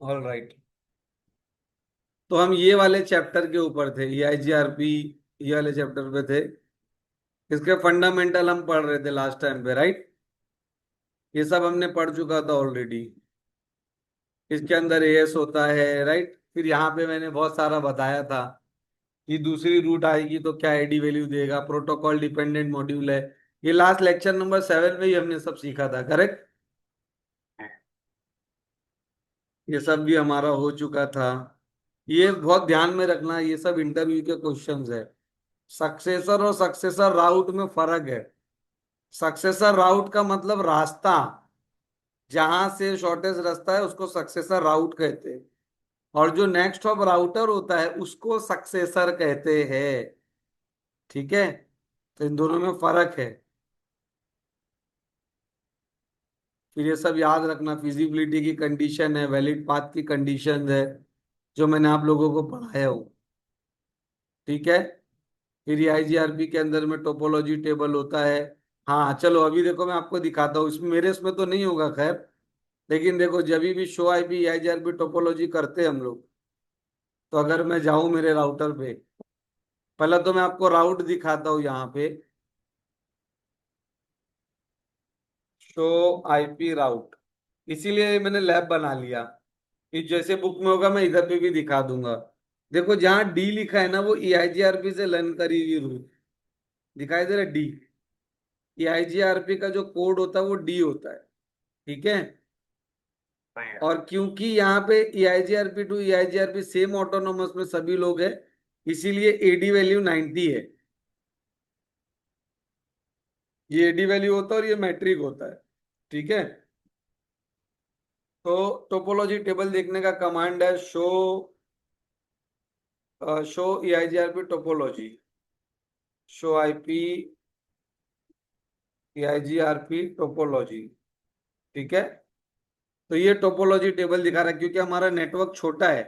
ऑल राइट, तो हम ये वाले चैप्टर के ऊपर थे, ये IGRP, ये वाले चैप्टर पे थे। इसके फंडामेंटल हम पढ़ रहे थे लास्ट टाइम पे, राइट। ये सब हमने पढ़ चुका था ऑलरेडी। इसके अंदर एएस होता है, राइट। फिर यहाँ पे मैंने बहुत सारा बताया था कि दूसरी रूट आएगी तो क्या आईडी वैल्यू देगा, प्रोटोकॉल डिपेंडेंट मॉड्यूल है। ये लास्ट लेक्चर नंबर 7 में ही हमने सब सीखा था, करेक्ट। ये सब भी हमारा हो चुका था। ये बहुत ध्यान में रखना, ये सब इंटरव्यू के क्वेश्चंस है। सक्सेसर और सक्सेसर राउट में फर्क है। सक्सेसर राउट का मतलब रास्ता, जहां से शॉर्टेस्ट रास्ता है उसको सक्सेसर राउट कहते हैं। और जो नेक्स्ट ऑफ राउटर होता है उसको सक्सेसर कहते हैं। ठीक है, तो इन दोनों में फर्क है। फिर ये सब याद रखना, फिजिबिलिटी की कंडीशन है, वैलिड पाथ की कंडीशन है, जो मैंने आप लोगों को पढ़ाया हूँ। ठीक है, फिर ये IGRP के अंदर में टोपोलॉजी टेबल होता है। हाँ चलो अभी देखो मैं आपको दिखाता हूँ, इसमें मेरे इसमें तो नहीं होगा खैर, लेकिन देखो जब भी शो IP IGRP टोपोलॉजी करते हैं हम लोग, तो अगर मैं जाऊं मेरे राउटर पे, पहले तो मैं आपको राउट दिखाता हूँ यहाँ पे, शो IP राउट। इसीलिए मैंने लैब बना लिया कि जैसे बुक में होगा मैं इधर पे भी दिखा दूंगा। देखो जहाँ डी लिखा है ना, वो EIGRP से लर्न करी हुई रूट दिखाई दे रहा है, डी। EIGRP का जो कोड होता है वो डी होता है। ठीक है, सही है। और क्योंकि यहाँ पे EIGRP to EIGRP same autonomous में सभी लोग हैं, इसीलिए AD वैल्यू 90 है। ये AD वैल्यू होता है और ये मैट्रिक होता है। ठीक है, तो टोपोलॉजी टेबल देखने का कमांड है show EIGRP topology, show IP EIGRP topology. ठीक है, तो ये टोपोलॉजी टेबल दिखा रहा है, क्योंकि हमारा नेटवर्क छोटा है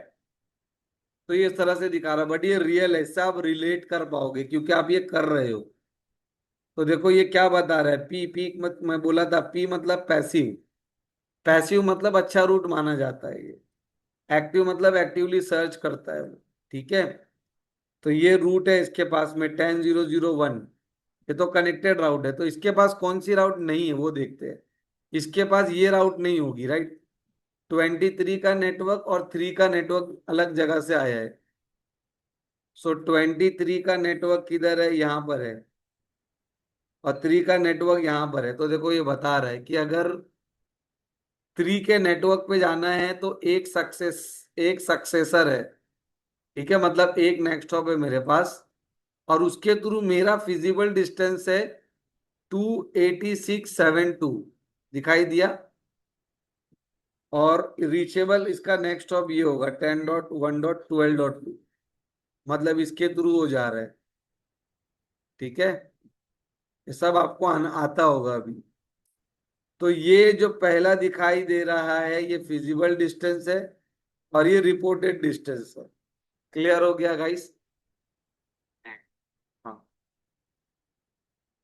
तो ये इस तरह से दिखा रहा है, बट ये रियल है, इससे आप रिलेट कर पाओगे क्योंकि आप ये कर रहे हो। तो देखो ये क्या बता रहा है, पी पी मत, मैं बोला था पी मतलब पैसिव। पैसिव मतलब अच्छा रूट माना जाता है ये। एक्टिव मतलब एक्टिवली सर्च करता है वो। ठीक है, तो ये रूट है इसके पास में 10001। ये तो कनेक्टेड राउट है, तो इसके पास कौन सी राउट नहीं है वो देखते हैं। इसके पास ये राउट नहीं होगी, राइट। 23 का नेटवर्क और 3 का नेटवर्क अलग जगह से आया है। सो 23 का नेटवर्क किधर है, यहाँ पर है, और 3 का नेटवर्क यहाँ पर है। तो देखो ये बता रहा है कि अगर 3 के नेटवर्क पे जाना है तो एक सक्सेसर है। ठीक है, मतलब एक नेक्स्ट हॉप है मेरे पास, और उसके थ्रू मेरा फिजिबल डिस्टेंस है 28672, दिखाई दिया। और रीचेबल इसका नेक्स्ट हॉप ये होगा 10.1.12.2। मतलब इसके थ्रू वो जा रहा है। ठीक है, ये सब आपको आता होगा अभी। तो ये जो पहला दिखाई दे रहा है ये फिजिबल डिस्टेंस है, और ये रिपोर्टेड डिस्टेंस है। क्लियर हो गया गाइस? हाँ,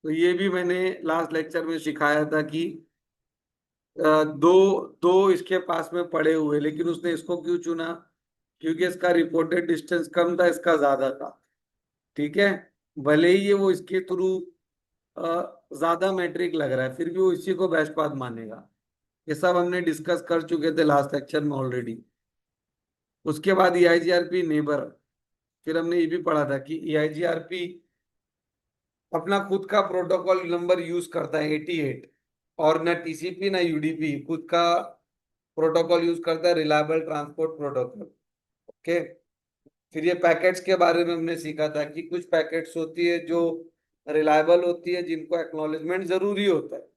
तो ये भी मैंने लास्ट लेक्चर में सिखाया था कि दो दो इसके पास में पड़े हुए, लेकिन उसने इसको क्यों चुना? क्योंकि इसका रिपोर्टेड डिस्टेंस कम था, इसका ज्यादा था। ठीक है, भले ही ये वो इसके थ्रू ज्यादा मैट्रिक लग रहा है, फिर भी वो इसी को बेस्ट पाथ मानेगा। ये सब हमने डिस्कस कर चुके थे लास्ट लेक्चर में ऑलरेडी। उसके बाद EIGRP नेबर, फिर हमने ये भी पढ़ा था कि EIGRP अपना खुद का प्रोटोकॉल नंबर यूज करता है 88, और ना TCP ना UDP खुद का प्रोटोकॉल यूज करता है, रिलायबल ट्रांसपोर्ट प्रोटोकॉल। ओके, फिर ये पैकेट्स के बारे में हमने सीखा था कि कुछ पैकेट्स होती है जो रिलायबल होती है, जिनको एक्नॉलेजमेंट जरूरी होता है,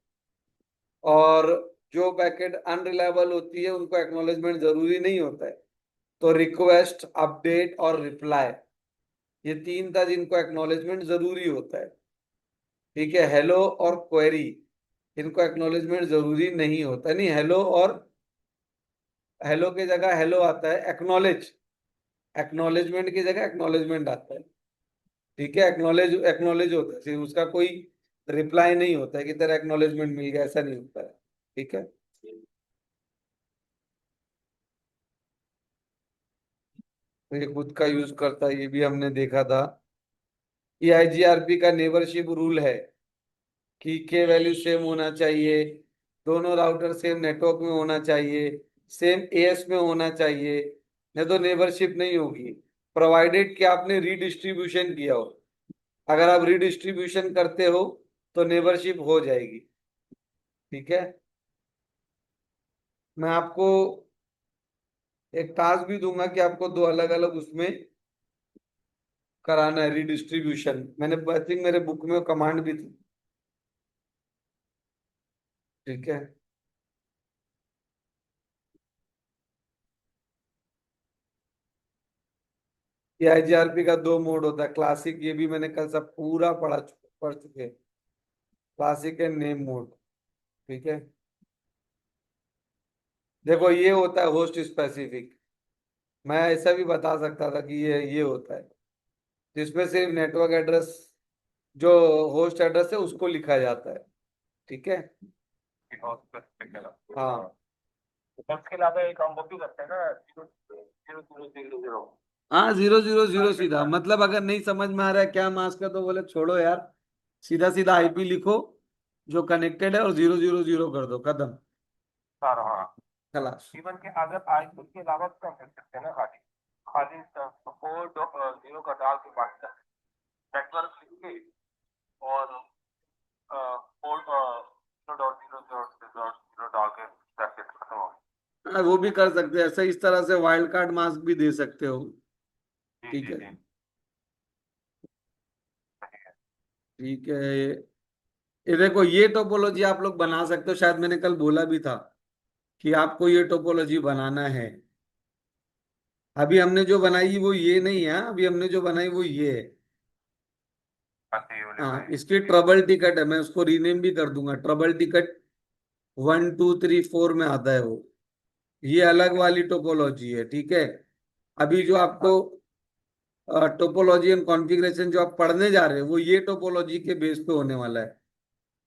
और जो पैकेट अनरिलायबल होती है उनको एक्नॉलेजमेंट जरूरी नहीं होता है। तो रिक्वेस्ट, अपडेट और रिप्लाई, ये तीन था जिनको एक्नॉलेजमेंट जरूरी होता है। ठीक है, हेलो और क्वेरी, इनको एक्नॉलेजमेंट जरूरी नहीं होता। नहीं, हेलो और हेलो की जगह हेलो आता है, एक्नॉलेज, एक्नॉलेजमेंट की जगह एक्नॉलेजमेंट आता है। ठीक है, एक्नॉलेज एक्नॉलेज होता है, सिर्फ उसका कोई रिप्लाई नहीं होता है कि तेरा एक्नॉलेजमेंट मिल गया, ऐसा नहीं होता है। ठीक है, तो ये खुद का यूज करता है, ये भी हमने देखा था। EIGRP का नेबरशिप रूल है कि के वैल्यू सेम होना चाहिए, दोनों राउटर सेम नेटवर्क में होना चाहिए, सेम AS में होना चाहिए, नहीं तो नेबरशिप नहीं होगी। प्रोवाइडेड कि आपने रीडिस्ट्रीब्यूशन किया हो, अगर आप रीडिस्ट्रीब्यूशन करते हो तो नेबरशिप हो जाएगी। ठीक है, मैं आपको एक टास्क भी दूंगा कि आपको दो अलग अलग उसमें कराना है रीडिस्ट्रीब्यूशन। मैंने आई थिंक मेरे बुक में कमांड भी थी। ठीक है, ये IGRP का दो मोड होता है, क्लासिक, ये भी मैंने कल सब पूरा पढ़ चुके हैं, क्लासिक एंड नेम मोड। ठीक है, देखो ये होता है होस्ट स्पेसिफिक, मैं ऐसा भी बता सकता था कि ये होता है, जिसमें सिर्फ नेटवर्क एड्रेस, जो होस्ट एड्रेस है उसको लिखा जाता है। ठीक है, हाँ उसके अलावा एक हम वो भी करते हैं ना, 0 0 0 0 0। हाँ, 0 0 0 सीधा, मतलब अगर नहीं समझ में आ रहा है क्या मास्क का, तो बोले छोड़ो यार, सीधा सीधा IP लिखो जो कनेक्टेड है, और 0 0 0 कर दो, खत्म, हाँ हाँ। खलास। इवन के अगर आज उसके अलावा भी हम कर सकते हैं ना, खाली खाली सपोर्ट 0 का डाल के बात कर, नेटवर्क लिख के, और पोर्ट 0 0 0 0 डाल के ब्रैकेट खत्म हो हाँ, वो भी कर सकते हैं ऐसा, इस तरह से वाइल्ड कार्ड मास्क भी दे सकते हो। गई। ठीक जी है, जी जी। ठीक है, ये देखो, ये टोपोलॉजी आप लोग बना सकते हो, शायद मैंने कल बोला भी था कि आपको ये टोपोलॉजी बनाना है। अभी हमने जो बनाई वो ये नहीं है, अभी हमने जो बनाई वो ये है। अच्छा, ये वाले हाँ, बनाए। इसकी ट्रबल टिकट है, मैं उसको रीनेम भी कर दूंगा, ट्रबल टिकट 1 2 3 4 में आता है वो। ये अलग वाली टोपोलॉजी है। ठीक है, अभी जो आपको टोपोलॉजी एंड कॉन्फ़िगरेशन जो आप पढ़ने जा रहे हो वो ये टोपोलॉजी के बेस पे होने वाला है।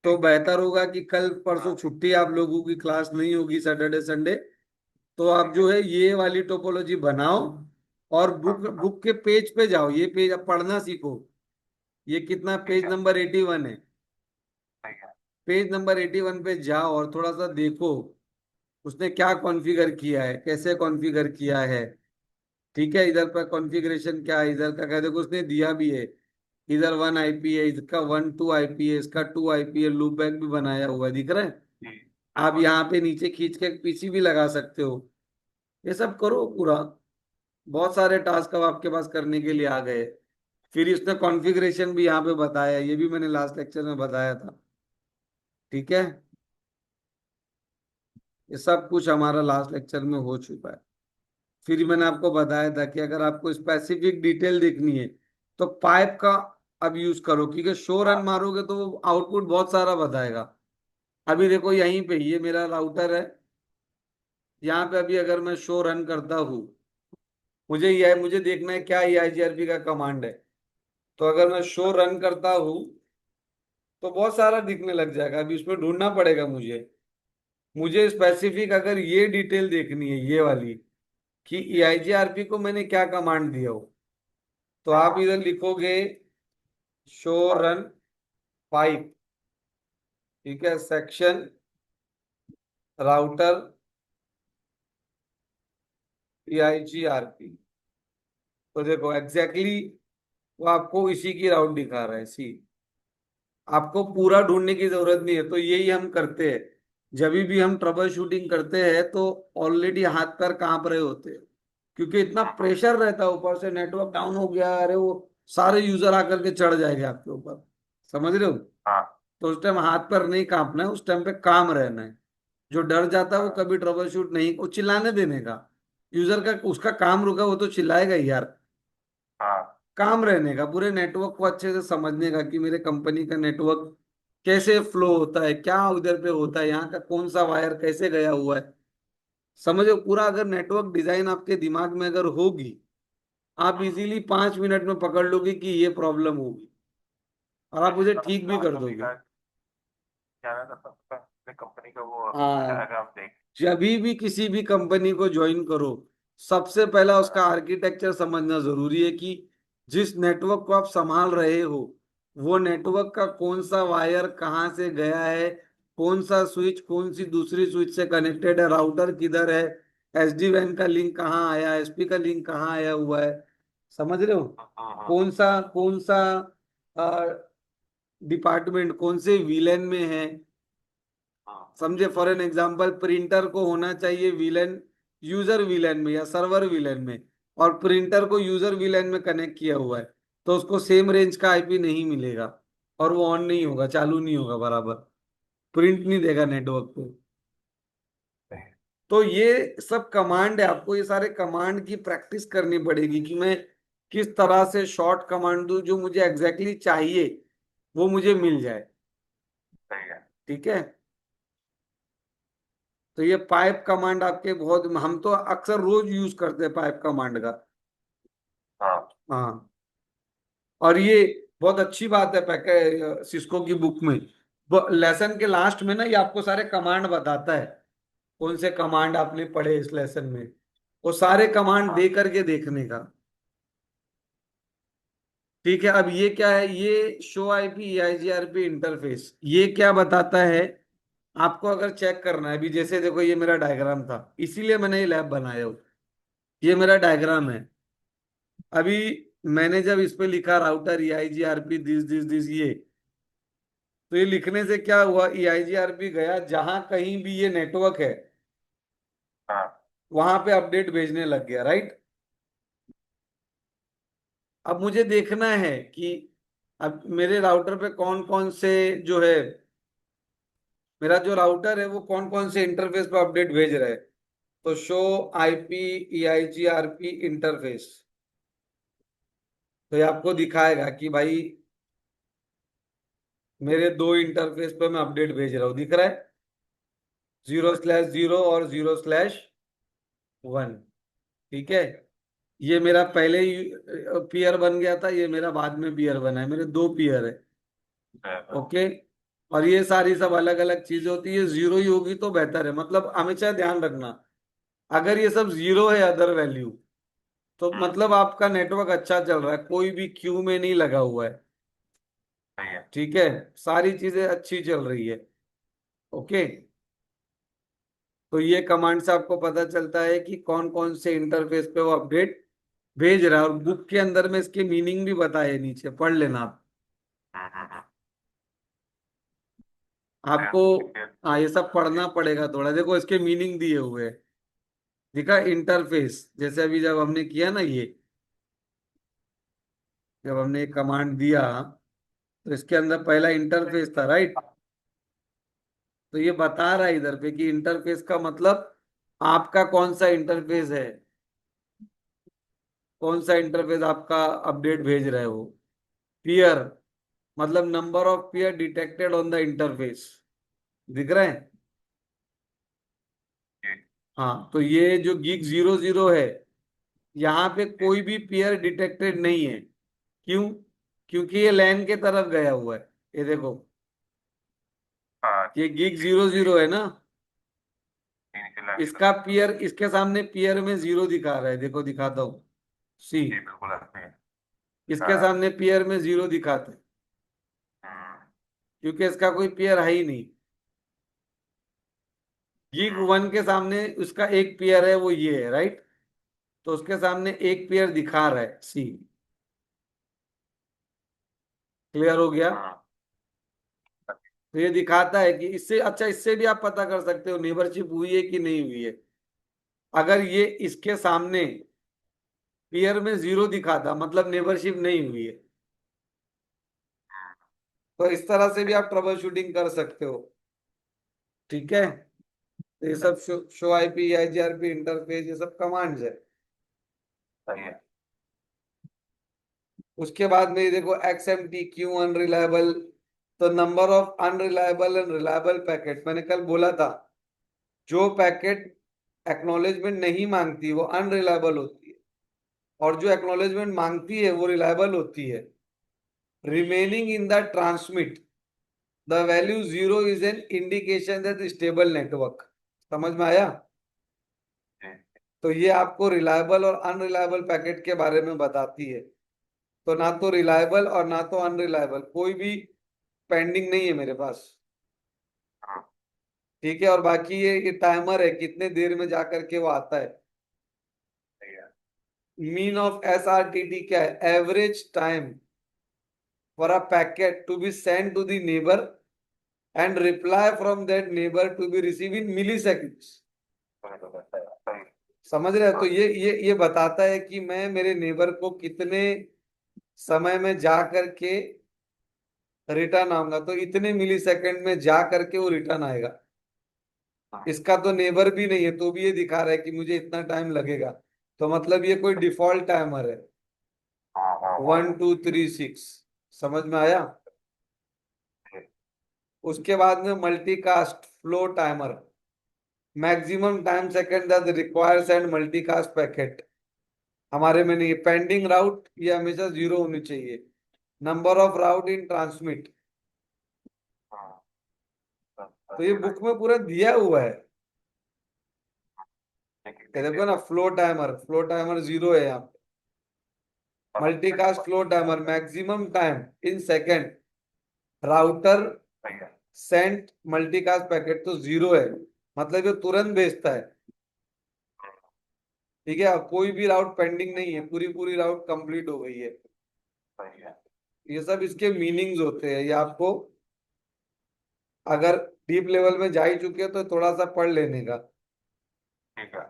तो बेहतर होगा कि कल परसों छुट्टी, आप लोगों की क्लास नहीं होगी सैटरडे संडे, तो आप जो है ये वाली टोपोलॉजी बनाओ, और बुक के पेज पे जाओ, ये पेज आप पढ़ना सीखो। ये कितना, पेज नंबर 81 है, सही है। पेज नंबर 81 पे जाओ और थोड़ा सा देखो उसने क्या कॉन्फ़िगर किया है, कैसे कॉन्फ़िगर किया है। ठीक है, इधर पर कॉन्फ़िगरेशन क्या है, इधर का क्या, देखो उसने दिया भी है, इधर 1 IP है, इसका 1 2 IP है, इसका 2 IP है, लूप बैक भी बनाया हुआ है, दिख रहा है। जी आप बिल्कुल। यहाँ पे नीचे खींच के PC भी लगा सकते हो। ये सब करो पूरा, बहुत सारे टास्क अब आपके पास करने के लिए आ गए। फिर इसने कॉन्फ़िगरेशन भी यहाँ पे बताया, ये भी मैंने लास्ट लेक्चर में बताया था। ठीक है, ये सब कुछ हमारा लास्ट लेक्चर में हो चुका है। फिर मैंने आपको बताया था कि अगर आपको स्पेसिफिक डिटेल देखनी है तो पाइप का अब यूज करो, क्योंकि शो रन हाँ मारोगे तो वो आउटपुट बहुत सारा बताएगा। अभी देखो यहीं पे ये मेरा राउटर है, यहाँ पे अभी अगर मैं शो रन करता हूँ, मुझे देखना है क्या EIGRP का कमांड है। तो अगर मैं शो रन करता हूँ तो बहुत सारा दिखने लग जाएगा, अभी उसमें ढूंढना पड़ेगा मुझे। मुझे स्पेसिफिक अगर ये डिटेल देखनी है, ये वाली, कि EIGRP को मैंने क्या कमांड दिया हो, तो आप हाँ इधर लिखोगे शो हाँ रन पाइप, ठीक है, सेक्शन राउटर EIGRP। तो देखो एग्जैक्टली वो आपको इसी की राउट दिखा रहा है। सी, आपको पूरा ढूंढने की जरूरत नहीं है, तो यही हम करते हैं जब भी हम ट्रबल शूटिंग करते हैं, तो ऑलरेडी हाथ पैर कांप रहे होते हैं, क्योंकि इतना प्रेशर रहता है ऊपर से, नेटवर्क डाउन हो गया, अरे वो सारे यूजर आकर के चढ़ जाएंगे आपके ऊपर, समझ रहे हो। हाँ तो उस टाइम हाथ पैर नहीं कांपना है, उस टाइम पे काम रहना है। जो डर जाता है वो हाँ कभी ट्रबल शूट नहीं, वो चिल्लाने देने का, यूजर का उसका काम रुका, वो तो चिल्लाएगा ही यार। हाँ काम रहने का, पूरे नेटवर्क को अच्छे से समझने का कि मेरे कंपनी का नेटवर्क कैसे फ्लो होता है, क्या उधर पे होता है, यहाँ का कौन सा वायर कैसे गया हुआ है, समझो पूरा। अगर नेटवर्क डिजाइन आपके दिमाग में अगर होगी, आप इजीली 5 मिनट में पकड़ लोगे कि ये प्रॉब्लम होगी, और आप वैसे उसे कभी ठीक भी कर आपने भी दोगे। कहा क्या ना कर सकता अपने कंपनी का वो हाँ, डायग्राम देख। जब भी किसी भी कंपनी को ज्वाइन करो, सबसे पहला उसका आर्किटेक्चर समझना जरूरी है कि जिस नेटवर्क को आप संभाल रहे हो, वो नेटवर्क का कौन सा वायर कहाँ से गया है, कौन सा स्विच कौन सी दूसरी स्विच से कनेक्टेड है, राउटर किधर है, SD वैन का लिंक कहाँ आया, SP का लिंक कहाँ आया हुआ है, समझ रहे हो। कौन सा डिपार्टमेंट कौन से विलेन में है, समझे। फॉर एन एग्जांपल, प्रिंटर को होना चाहिए विलेन, यूजर विलेन में या सर्वर विलेन में, और प्रिंटर को यूजर विलेन में कनेक्ट किया हुआ है, तो उसको सेम रेंज का IP नहीं मिलेगा, और वो ऑन नहीं होगा, चालू नहीं होगा बराबर, प्रिंट नहीं देगा नेटवर्क पे। तो ये सब कमांड है, आपको ये सारे कमांड की प्रैक्टिस करनी पड़ेगी कि मैं किस तरह से शॉर्ट कमांड दूं जो मुझे एग्जैक्टली चाहिए, वो मुझे मिल जाए, सही है। ठीक है। तो ये पाइप कमांड आपके बहुत, हम तो अक्सर रोज यूज करते हैं पाइप कमांड का। हाँ हाँ, और ये बहुत अच्छी बात है पैके सिस्को की बुक में, लेसन के लास्ट में ना ये आपको सारे कमांड बताता है, कौन से कमांड आपने पढ़े इस लेसन में, वो सारे कमांड हाँ दे करके देखने का। ठीक है, अब ये क्या है, ये शो IP EIGRP इंटरफेस, ये क्या बताता है आपको अगर चेक करना है। अभी जैसे देखो ये मेरा डायग्राम था, इसीलिए मैंने ये लैब बनाया हो, ये मेरा डायग्राम है। अभी मैंने जब इस पे लिखा router EIGRP this this this ये, तो ये लिखने से क्या हुआ, EIGRP गया जहां कहीं भी ये नेटवर्क है, हाँ वहां पे अपडेट भेजने लग गया, राइट। अब मुझे देखना है कि अब मेरे राउटर पे कौन कौन से जो है, मेरा जो राउटर है वो कौन कौन से इंटरफेस पे अपडेट भेज रहा है। तो शो IP EIGRP इंटरफेस, तो ये आपको दिखाएगा कि भाई मेरे दो इंटरफेस पे मैं अपडेट भेज रहा हूँ, दिख रहा है, 0/0 और 0/1, ठीक है। ये मेरा पहले ही पीयर बन गया था, ये मेरा बाद में पीयर बना है, मेरे दो पीयर है, बराबर। ओके। और ये सारी सब अलग अलग चीजें होती है, जीरो ही होगी तो बेहतर है, मतलब हमेशा ध्यान रखना, अगर ये सब जीरो है अदर वैल्यू, तो मतलब आपका नेटवर्क अच्छा चल रहा है, कोई भी क्यू में नहीं लगा हुआ है, सही है। ठीक है, सारी चीजें अच्छी चल रही है, ओके। तो ये कमांड से आपको पता चलता है कि कौन कौन से इंटरफेस पे वो अपडेट भेज रहा है, और बुक के अंदर में इसके मीनिंग भी बताए, नीचे पढ़ लेना आप, हम्म। आपको। हाँ, ये सब पढ़ना पड़ेगा थोड़ा, देखो इसके मीनिंग दिए हुए हैं, देखा इंटरफेस, जैसे अभी जब हमने किया ना ये, जब हमने कमांड दिया, तो इसके अंदर पहला इंटरफेस था, राइट। तो ये बता रहा है इधर पे कि इंटरफेस का मतलब आपका कौन सा इंटरफेस है, कौन सा इंटरफेस आपका अपडेट भेज रहे हो। पेयर मतलब number of pair detected on the interface, दिख रहा है। जी। हाँ, तो ये जो gig 00 है, यहाँ पे कोई भी पेयर डिटेक्टेड नहीं है। क्यों? क्योंकि ये लैन के तरफ गया हुआ है। ये देखो, हाँ ये gig 00 है ना, तीन के लाइन इसका पेयर इसके सामने पेयर में 0 दिखा रहा है। देखो दिखाता हूँ, सी, जी बिल्कुल आपने। इसके हाँ। सामने पेयर में 0 दिखाता है, हम्म, क्योंकि इसका कोई पेयर है ही नहीं। gig 1 के सामने उसका एक पेयर है, वो ये है, राइट। तो उसके सामने एक पेयर दिखा रहा है, सी। क्लियर हो गया। हाँ। तो ये दिखाता है कि इससे अच्छा, इससे भी आप पता कर सकते हो नेबरशिप हुई है कि नहीं हुई है। अगर ये इसके सामने पेयर में 0 दिखाता, मतलब नेबरशिप नहीं हुई है। तो इस तरह से भी आप ट्रबल शूटिंग कर सकते हो। ठीक है, तो ये सब शो आईपी, आईजीआरपी इंटरफेस, ये सब कमांड्स है। सही है। उसके बाद में ये देखो XMT क्यू अनरिलायबल। तो number of unreliable and reliable packet, मैंने कल बोला था, जो पैकेट एक्नॉलेजमेंट नहीं मांगती वो अनरिलायबल होती है, और जो एक्नॉलेजमेंट मांगती है वो रिलायबल होती है। Remaining in the transmit, the value 0 is an indication that stable network. समझ में आया। जी। तो ये आपको रिलायबल और अनरिलायबल पैकेट के बारे में बताती है। तो ना तो रिलायबल और ना तो अनरिलायबल, कोई भी पेंडिंग नहीं है मेरे पास। हाँ। ठीक है, और बाकी ये टाइमर है, कितने देर में जाकर के वो आता है। सही है। मीन ऑफ SRTT क्या है? Average time for a packet to be send to the neighbour and reply from that neighbour to be receive in milliseconds. सही। समझ रहे हो। तो हाँ। ये बताता है कि मैं मेरे नेबर को कितने समय में जा करके रिटर्न आऊंगा, तो इतने मिली सेकेंड में जा करके वो रिटर्न आएगा। हाँ। इसका तो नेबर भी नहीं है, तो भी ये दिखा रहा है कि मुझे इतना टाइम लगेगा। तो मतलब ये कोई डिफॉल्ट टाइमर है। हाँ। हाँ। 1236, समझ में आया। जी। उसके बाद में multicast flow timer, maximum time second that requires and multicast packet. हमारे में नहीं है। पेंडिंग राउट ये हमेशा 0 होनी चाहिए। Number of route in transmit, हाँ। तो ये बुक में पूरा दिया हुआ है। ठीक है, ये ठीक देखो है। ना, फ्लो टाइमर 0 है यहाँ पे। Multicast flow timer, maximum time in second router सही है। सेंट मल्टीकास्ट पैकेट, तो 0 है, मतलब ये तुरंत भेजता है। ठीक है, अब कोई भी राउट पेंडिंग नहीं है, पूरी पूरी राउट कंप्लीट हो गई है। सही है। ये सब इसके मीनिंग्स होते हैं। ये आपको अगर डीप लेवल में जा ही चुके हो तो थोड़ा सा पढ़ लेने का। ठीक है।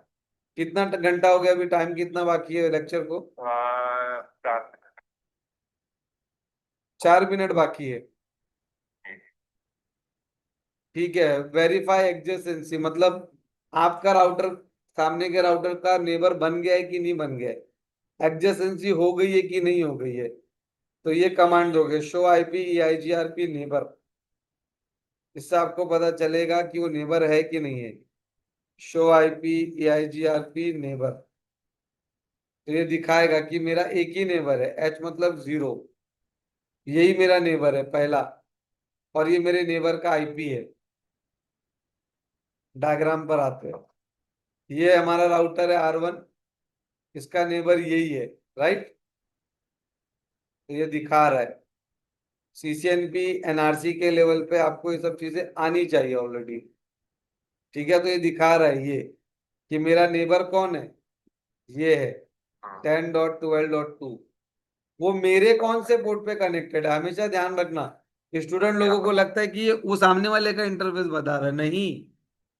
कितना घंटा हो गया अभी? टाइम कितना बाकी है लेक्चर को? 4 मिनट। 4 मिनट बाकी है। जी। ठीक है, वेरीफाई एडजेसेंसी मतलब आपका राउटर सामने के राउटर का नेबर बन गया है कि नहीं बन गया है, एडजेसेंसी हो गई है कि नहीं हो गई है। तो ये कमांड हो गए शो आईपी आईजीआरपी नेबर। इससे आपको पता चलेगा कि वो नेबर है कि नहीं है। शो आईपी आईजीआरपी नेबर, तो ये दिखाएगा कि मेरा एक ही नेबर है, एच मतलब 0, यही मेरा नेबर है पहला, और ये मेरे नेबर का आईपी है। डायग्राम पर आते हैं, ये हमारा राउटर है R1, इसका नेबर यही है, राइट। तो ये दिखा रहा है। CCNP NRC के लेवल पे आपको ये सब चीजें आनी चाहिए ऑलरेडी। ठीक है, तो ये दिखा रहा है ये कि मेरा नेबर कौन है, ये है हाँ। 10.12.2। वो मेरे कौन से पोर्ट पे कनेक्टेड है, हमेशा ध्यान रखना। स्टूडेंट लोगों को लगता है कि ये वो सामने वाले का इंटरफेस बता रहा है, नहीं,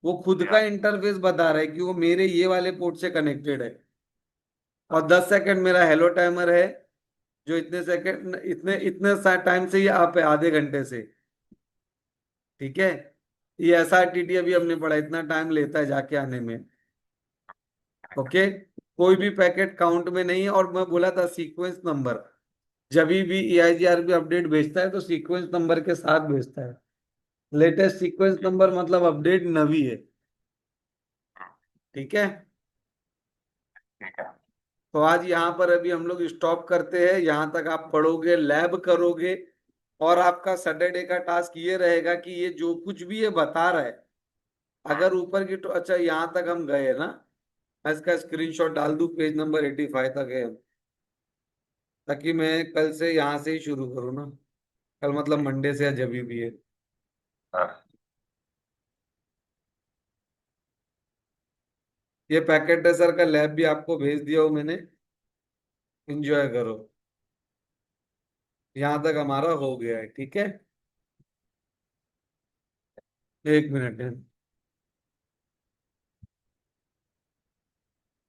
वो खुद का इंटरफेस बता रहा है कि वो मेरे ये वाले पोर्ट से कनेक्टेड है। और 10 सेकंड मेरा हेलो टाइमर है, जो इतने सेकंड इतने इतने टाइम से ये आप है, आधे घंटे से। ठीक है, ये SRTT अभी हमने पढ़ा, इतना टाइम लेता है जाके आने में। ओके। कोई भी पैकेट काउंट में नहीं है। और मैं बोला था सीक्वेंस नंबर, जब भी EIGRP अपडेट भेजता है तो सीक्वेंस नंबर के साथ भेजता है। लेटेस्ट सीक्वेंस नंबर मतलब अपडेट नवी है। ठीक है। ठीक है। तो आज यहाँ पर अभी हम लोग स्टॉप करते हैं, यहाँ तक आप पढ़ोगे, लैब करोगे, और आपका सैटरडे का टास्क ये रहेगा कि ये जो कुछ भी ये बता रहा है, अगर ऊपर की अच्छा यहाँ तक हम गए ना, मैं इसका स्क्रीनशॉट डाल दूं, पेज नंबर 85 तक है, ताकि मैं कल से यहाँ से ही शुरू करूँ ना। कल मतलब मंडे से या जब भी है। हाँ। ये पैकेट है सर का, लैब भी आपको भेज दिया हूँ मैंने, एंजॉय करो। यहाँ तक हमारा हो गया है। ठीक है, 1 मिनट है।